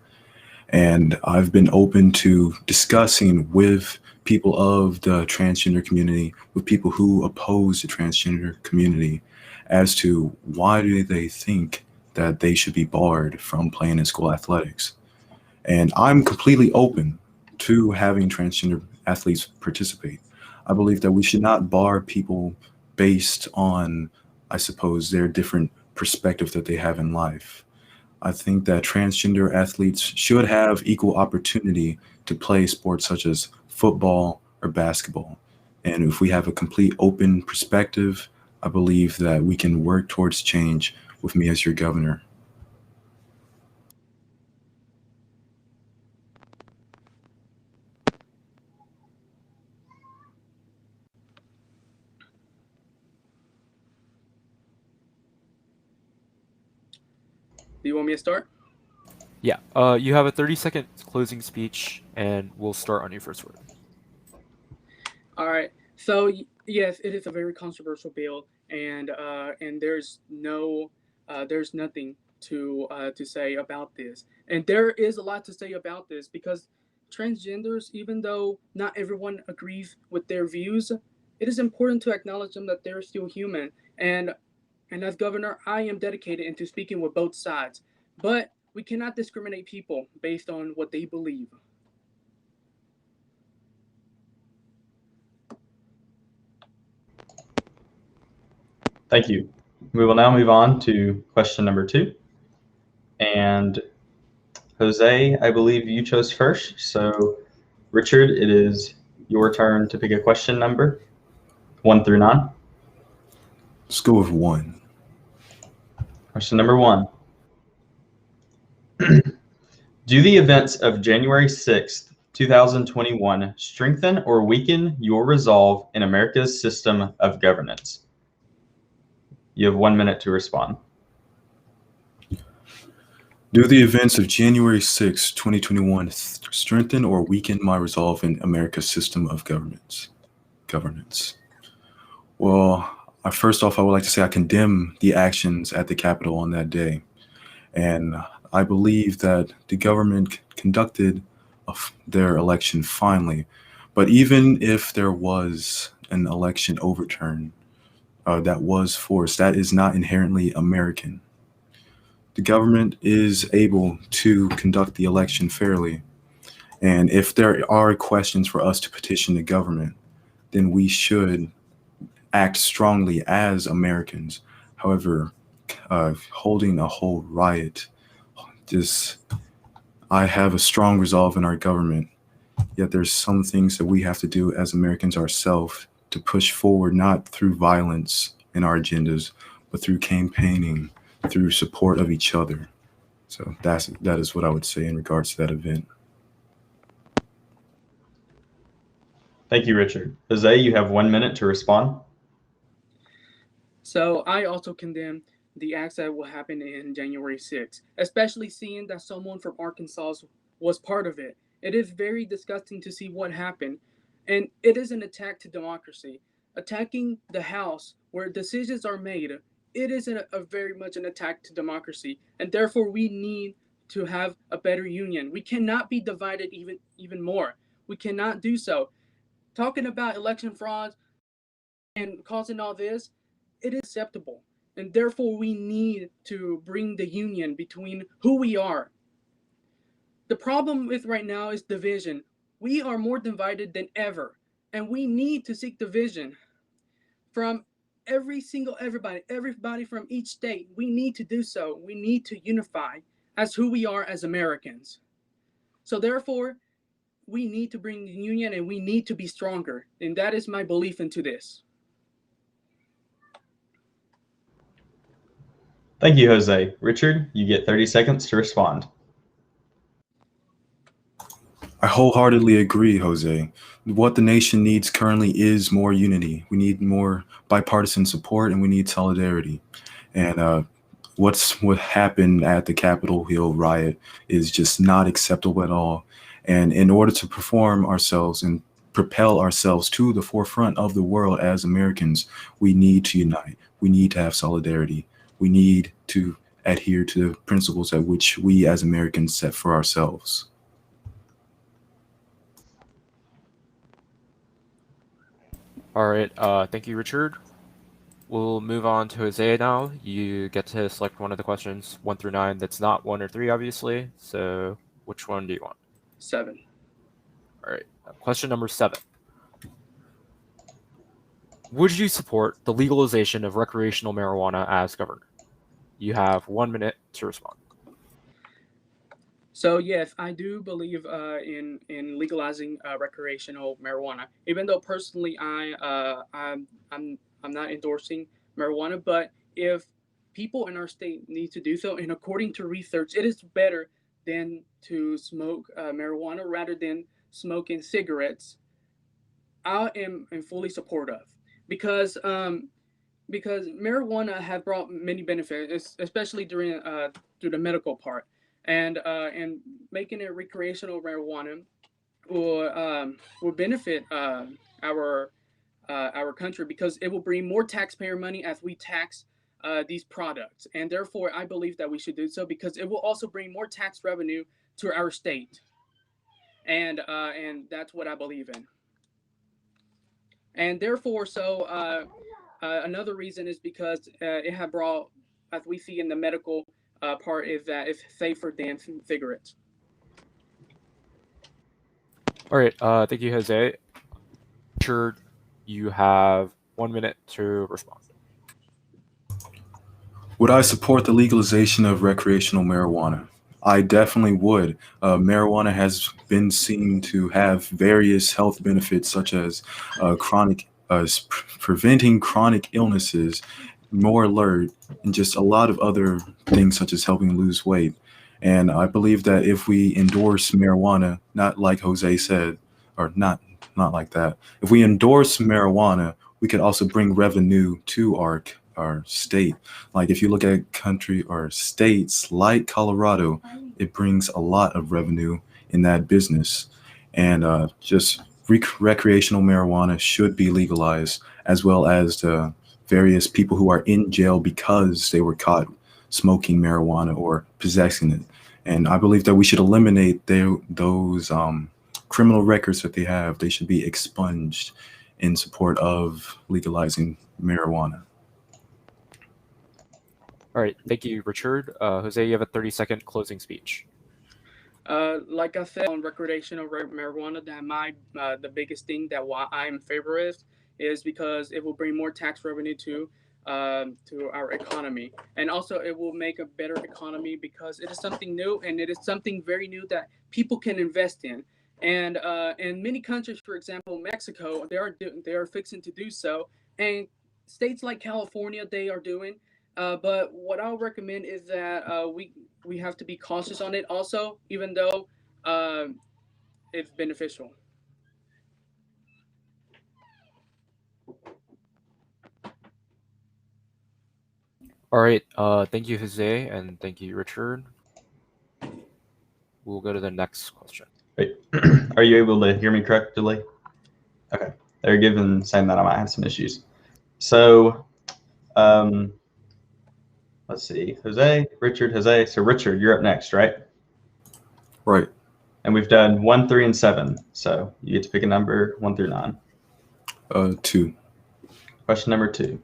And I've been open to discussing with people of the transgender community, with people who oppose the transgender community, as to why do they think that they should be barred from playing in school athletics. And I'm completely open to having transgender athletes participate. I believe that we should not bar people based on, I suppose, their different perspective that they have in life. I think that transgender athletes should have equal opportunity to play sports such as football or basketball. And if we have a complete open perspective, I believe that we can work towards change with me as your governor. Do you want me to start? Yeah. You have a 30-second closing speech, and we'll start on your first word. All right. So yes, it is a very controversial bill, and there's nothing to say about this. And there is a lot to say about this because transgenders, even though not everyone agrees with their views, it is important to acknowledge them that they're still human. And as governor, I am dedicated into speaking with both sides. But we cannot discriminate people based on what they believe. Thank you. We will now move on to question number 2. And Jose, I believe you chose first. So Richard, it is your turn to pick a question number 1 through 9. Let's go with 1. Question number 1. Do the events of January 6th, 2021 strengthen or weaken your resolve in America's system of governance? You have 1 minute to respond. Do the events of January 6, 2021 strengthen or weaken my resolve in America's system of governance? Well, first off, I would like to say I condemn the actions at the Capitol on that day. And I believe that the government conducted their election finally. But even if there was an election overturn that was forced, that is not inherently American. The government is able to conduct the election fairly. And if there are questions for us to petition the government, then we should act strongly as Americans. However, holding a whole riot, I have a strong resolve in our government, yet there's some things that we have to do as Americans ourselves to push forward, not through violence in our agendas, but through campaigning, through support of each other. So that is what I would say in regards to that event. Thank you, Richard. Jose, you have 1 minute to respond. So I also condemn the acts that will happen in January 6th, especially seeing that someone from Arkansas was part of it. It is very disgusting to see what happened, and it is an attack to democracy. Attacking the House where decisions are made, it is a very much an attack to democracy, and therefore we need to have a better union. We cannot be divided even more. We cannot do so. Talking about election frauds and causing all this, it is acceptable. And therefore, we need to bring the union between who we are. The problem with right now is division. We are more divided than ever, and we need to seek division from everybody from each state. We need to do so. We need to unify as who we are as Americans. So therefore, we need to bring the union, and we need to be stronger. And that is my belief into this. Thank you, Jose. Richard, you get 30 seconds to respond. I wholeheartedly agree, Jose. What the nation needs currently is more unity. We need more bipartisan support, and we need solidarity. And what happened at the Capitol Hill riot is just not acceptable at all. And in order to perform ourselves and propel ourselves to the forefront of the world as Americans, we need to unite. We need to have solidarity. We need to adhere to the principles at which we as Americans set for ourselves. All right. Thank you, Richard. We'll move on to Hosea now. You get to select one of the questions 1 through 9. That's not 1 or 3, obviously. So which one do you want? 7. All right. Question number 7. Would you support the legalization of recreational marijuana as governor? You have 1 minute to respond. So yes, I do believe in legalizing recreational marijuana. Even though personally I'm not endorsing marijuana, but if people in our state need to do so, and according to research, it is better than to smoke marijuana rather than smoking cigarettes. I am in fully support of because marijuana has brought many benefits, especially through the medical part, and making it recreational marijuana will benefit our country because it will bring more taxpayer money as we tax these products, and therefore I believe that we should do so because it will also bring more tax revenue to our state, and that's what I believe in. And therefore, another reason is because it had brought, as we see in the medical part, is that it's safer than cigarettes. All right. Thank you, Jose. Richard, you have 1 minute to respond. Would I support the legalization of recreational marijuana? I definitely would. Marijuana has been seen to have various health benefits, such as preventing chronic illnesses, more alert, and just a lot of other things, such as helping lose weight. And I believe that if we endorse marijuana, not like Jose said, or not like that, if we endorse marijuana, we could also bring revenue to our state. Like if you look at country or states like Colorado, it brings a lot of revenue in that business. And just recreational marijuana should be legalized, as well as the various people who are in jail because they were caught smoking marijuana or possessing it. And I believe that we should eliminate those criminal records that they have. They should be expunged in support of legalizing marijuana. All right. Thank you, Richard. Jose, you have a 30-second closing speech. Like I said on recreational marijuana, that the biggest thing that why I'm in favor is because it will bring more tax revenue to our economy, and also it will make a better economy because it is something new and it is something very new that people can invest in. And in many countries, for example, Mexico, they are fixing to do so, and states like California, they are doing. But what I'll recommend is that we have to be cautious on it also, even though it's beneficial. All right. Thank you, Jose, and thank you, Richard. We'll go to the next question. Wait, are you able to hear me correctly? Okay. They're given saying that I might have some issues. So, let's see. Jose, Richard, Jose. So Richard, you're up next, right? Right. And we've done 1, 3, and 7. So you get to pick a number 1 through 9. 2. Question number 2.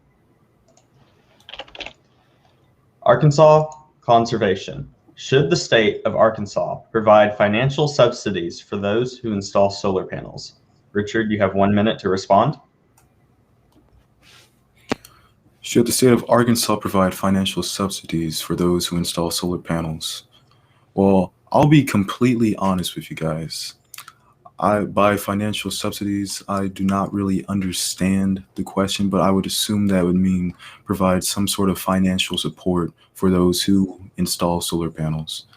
Arkansas conservation. Should the state of Arkansas provide financial subsidies for those who install solar panels? Richard, you have 1 minute to respond. Should the state of Arkansas provide financial subsidies for those who install solar panels? Well, I'll be completely honest with you guys. By financial subsidies, I do not really understand the question, but I would assume that would mean provide some sort of financial support for those who install solar panels.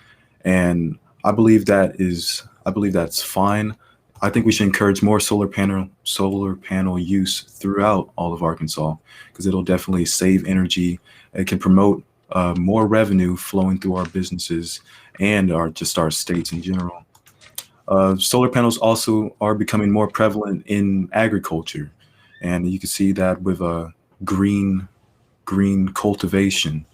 And I believe that's fine. I think we should encourage more solar panel use throughout all of Arkansas, because it'll definitely save energy. It can promote more revenue flowing through our businesses and our states in general. Solar panels also are becoming more prevalent in agriculture, and you can see that with green cultivation.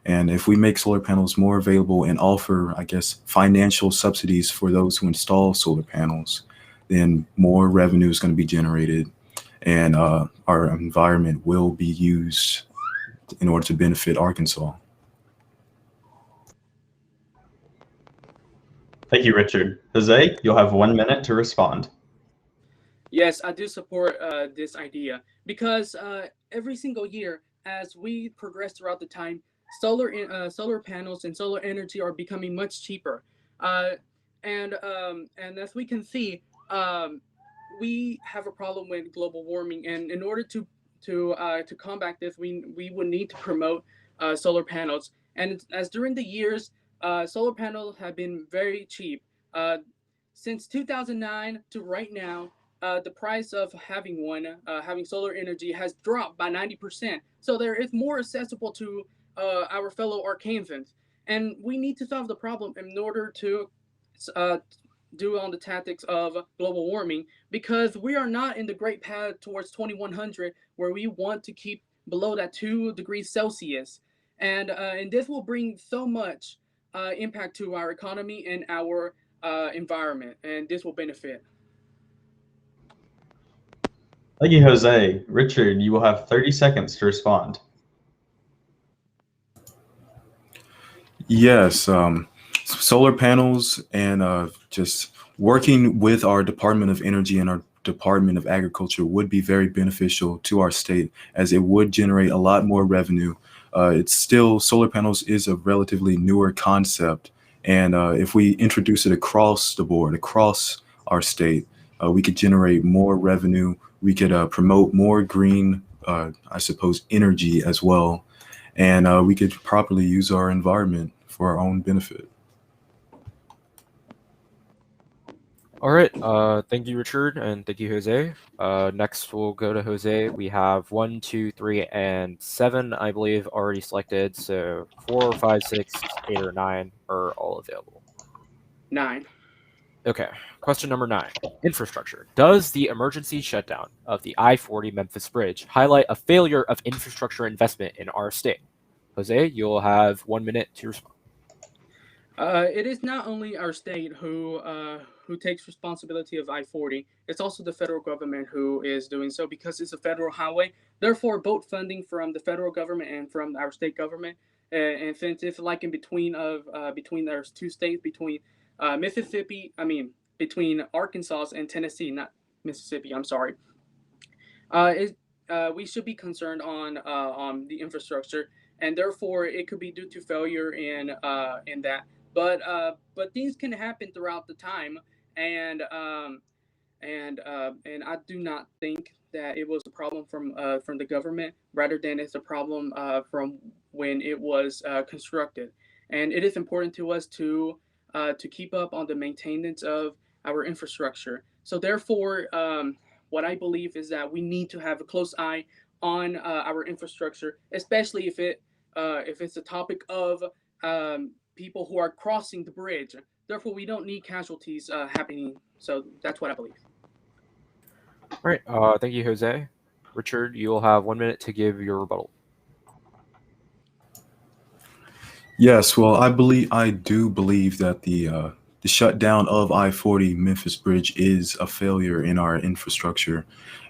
And if we make solar panels more available and offer, I guess, financial subsidies for those who install solar panels, then more revenue is going to be generated, and our environment will be used in order to benefit Arkansas. Thank you, Richard. Jose, you'll have 1 minute to respond. Yes, I do support this idea because every single year, as we progress throughout the time, solar panels and solar energy are becoming much cheaper, and as we can see, we have a problem with global warming, and in order to combat this, we would need to promote solar panels. And as during the years, solar panels have been very cheap. Since 2009 to right now, the price of having solar energy has dropped by 90%. So there is more accessible to our fellow Arkansans. And we need to solve the problem in order to do on the tactics of global warming, because we are not in the great path towards 2100 where we want to keep below that 2 degrees Celsius. And this will bring so much impact to our economy and our environment, and this will benefit. Thank you, Jose. Richard, you will have 30 seconds to respond. Yes, solar panels and just working with our Department of Energy and our Department of Agriculture would be very beneficial to our state, as it would generate a lot more revenue. It's still, solar panels is a relatively newer concept, and if we introduce it across the board, across our state, we could generate more revenue. We could promote more green, I suppose, energy as well, and we could properly use our environment for our own benefit. All right. Thank you, Richard, and thank you, Jose. Next, we'll go to Jose. We have 1, 2, 3, and 7, I believe, already selected. So 4, 5, 6, 8, or 9 are all available. 9. Okay. Question number 9. Infrastructure. Does the emergency shutdown of the I-40 Memphis Bridge highlight a failure of infrastructure investment in our state? Jose, you'll have 1 minute to respond. It is not only our state who takes responsibility of I-40. It's also the federal government who is doing so, because it's a federal highway. Therefore, both funding from the federal government and from our state government, and since it's like in between those two states, between between Arkansas and Tennessee, not Mississippi. I'm sorry. We should be concerned on the infrastructure, and therefore it could be due to failure in that. But things can happen throughout the time, and I do not think that it was a problem from the government, rather than it's a problem from when it was constructed. And it is important to us to keep up on the maintenance of our infrastructure. So therefore, what I believe is that we need to have a close eye on our infrastructure, especially if it's a topic of people who are crossing the bridge. Therefore, we don't need casualties happening. So that's what I believe. All right. Thank you, Jose. Richard, you'll have 1 minute to give your rebuttal. Yes, well, I do believe that the shutdown of I-40 Memphis Bridge is a failure in our infrastructure,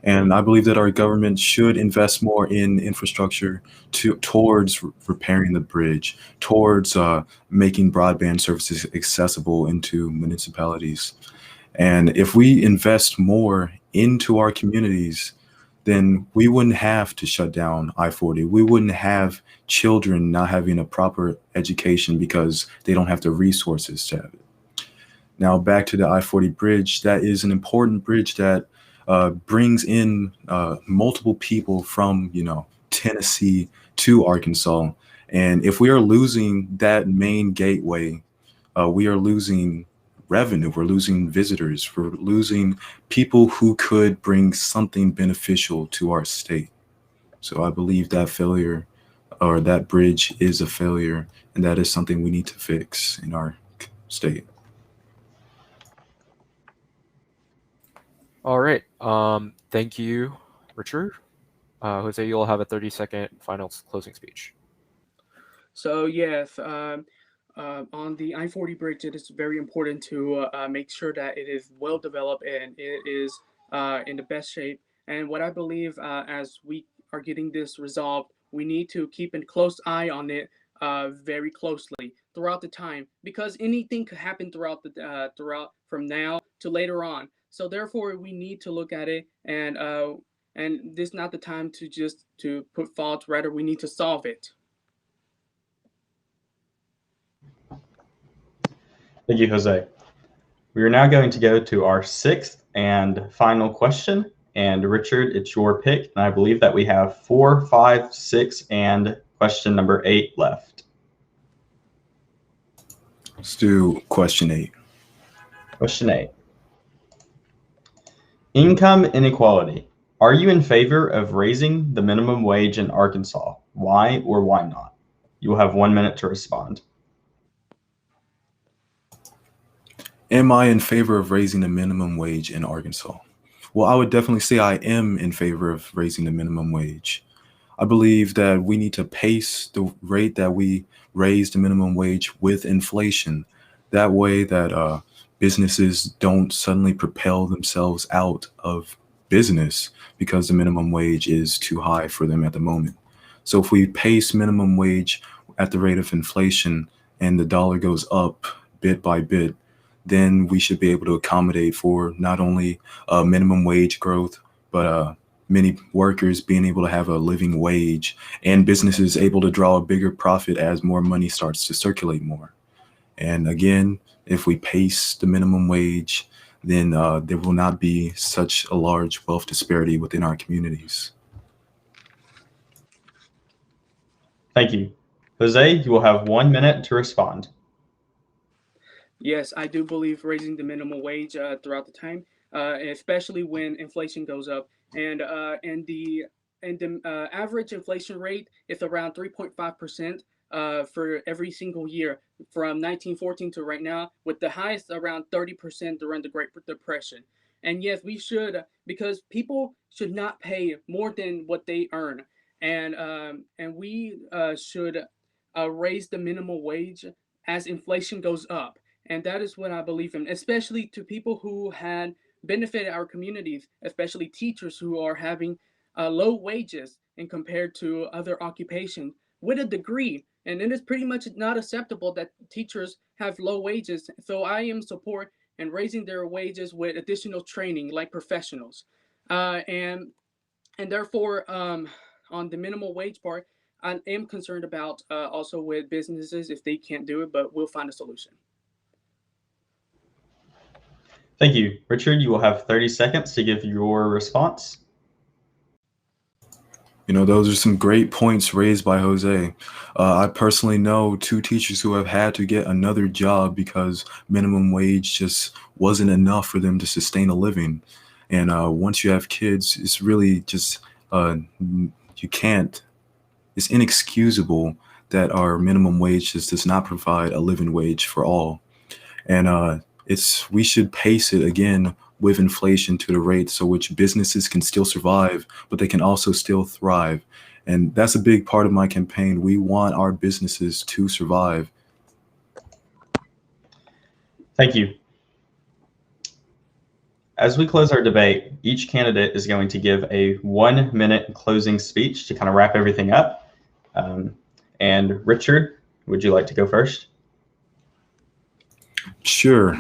and I believe that our government should invest more in infrastructure towards repairing the bridge, towards making broadband services accessible into municipalities. And if we invest more into our communities, then we wouldn't have to shut down I-40. We wouldn't have children not having a proper education because they don't have the resources to have it. Now back to the I-40 bridge, that is an important bridge that brings in multiple people from, Tennessee to Arkansas. And if we are losing that main gateway, we are losing revenue, we're losing visitors, we're losing people who could bring something beneficial to our state. So I believe that failure, or that bridge, is a failure, and that is something we need to fix in our state. All right. Thank you, Richard. Jose, you'll have a 30-second final closing speech. So yes, on the I-40 bridge, it is very important to make sure that it is well developed and it is in the best shape. And what I believe, as we are getting this resolved, we need to keep a close eye on it very closely throughout the time, because anything could happen throughout from now to later on. So therefore, we need to look at it, and this is not the time to put fault. Rather, we need to solve it. Thank you, Jose. We are now going to go to our 6th and final question. And Richard, it's your pick. And I believe that we have 4, 5, 6, and question number 8 left. Let's do question 8. Question 8. Income inequality. Are you in favor of raising the minimum wage in Arkansas? Why or why not? You will have 1 minute to respond. Am I in favor of raising the minimum wage in Arkansas? Well, I would definitely say I am in favor of raising the minimum wage. I believe that we need to pace the rate that we raise the minimum wage with inflation. That way that businesses don't suddenly propel themselves out of business because the minimum wage is too high for them at the moment. So if we pace minimum wage at the rate of inflation and the dollar goes up bit by bit, then we should be able to accommodate for not only minimum wage growth, but many workers being able to have a living wage and businesses able to draw a bigger profit as more money starts to circulate more. And again, if we pace the minimum wage, then there will not be such a large wealth disparity within our communities. Thank you. Jose, you will have 1 minute to respond. Yes, I do believe raising the minimum wage throughout the time, especially when inflation goes up, and the average inflation rate is around 3.5% for every single year from 1914 to right now, with the highest around 30% during the Great Depression. And yes, we should, because people should not pay more than what they earn, and we should raise the minimum wage as inflation goes up. And that is what I believe in, especially to people who had benefited our communities, especially teachers who are having low wages and compared to other occupations with a degree. And it is pretty much not acceptable that teachers have low wages. So I am support in raising their wages with additional training like professionals. And therefore, on the minimum wage part, I am concerned about also with businesses if they can't do it, but we'll find a solution. Thank you. Richard, you will have 30 seconds to give your response. You know, those are some great points raised by Jose. I personally know 2 teachers who have had to get another job because minimum wage just wasn't enough for them to sustain a living. And once you have kids, it's really just, you can't, it's inexcusable that our minimum wage just does not provide a living wage for all. And we should pace it again with inflation to the rate so which businesses can still survive, but they can also still thrive. And that's a big part of my campaign. We want our businesses to survive. Thank you. As we close our debate, each candidate is going to give a 1 minute closing speech to kind of wrap everything up. And Richard, would you like to go first? Sure.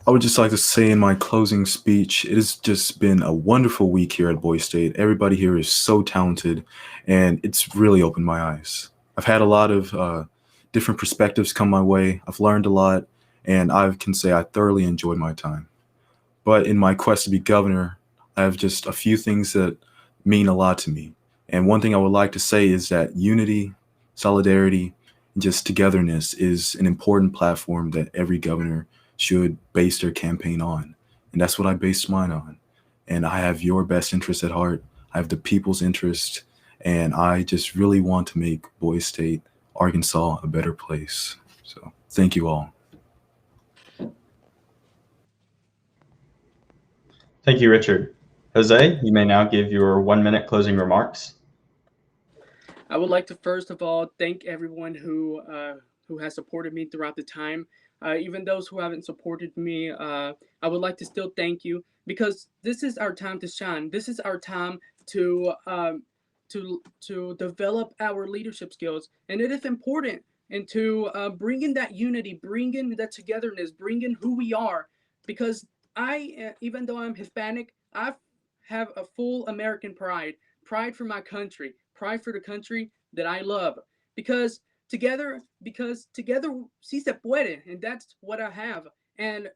I would just like to say in my closing speech, it has just been a wonderful week here at Boise State. Everybody here is so talented, and it's really opened my eyes. I've had a lot of different perspectives come my way. I've learned a lot, and I can say I thoroughly enjoyed my time. But in my quest to be governor, I have just a few things that mean a lot to me. And one thing I would like to say is that unity, solidarity, and just togetherness is an important platform that every governor should base their campaign on. And that's what I based mine on. And I have your best interest at heart. I have the people's interest. And I just really want to make Boise State, Arkansas a better place. So thank you all. Thank you, Richard. Jose, you may now give your 1 minute closing remarks. I would like to first of all thank everyone who has supported me throughout the time. Even those who haven't supported me, I would like to still thank you, because this is our time to shine. This is our time to develop our leadership skills, and it is important, and to bring in that unity, bring in that togetherness, bring in who we are. Because even though I'm Hispanic, I have a full American pride for my country, pride for the country that I love. Because together sí se puede, and that's what I have. And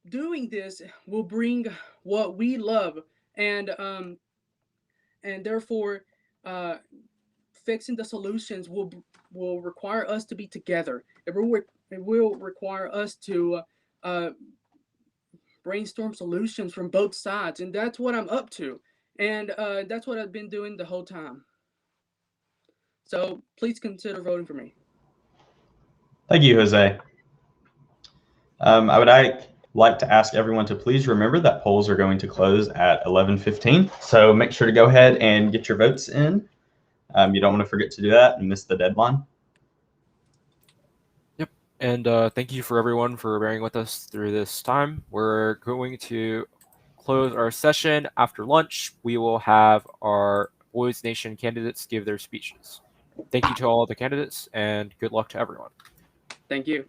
doing this will bring what we love, and therefore fixing the solutions will require us to be together. It will require us to brainstorm solutions from both sides, and that's what I'm up to, and that's what I've been doing the whole time. So please consider voting for me. Thank you, Jose. I would like to ask everyone to please remember that polls are going to close at 11:15. So make sure to go ahead and get your votes in. You don't want to forget to do that and miss the deadline. And thank you for everyone for bearing with us through this time. We're going to close our session. After lunch, we will have our Boys Nation candidates give their speeches. Thank you to all the candidates, and good luck to everyone. Thank you.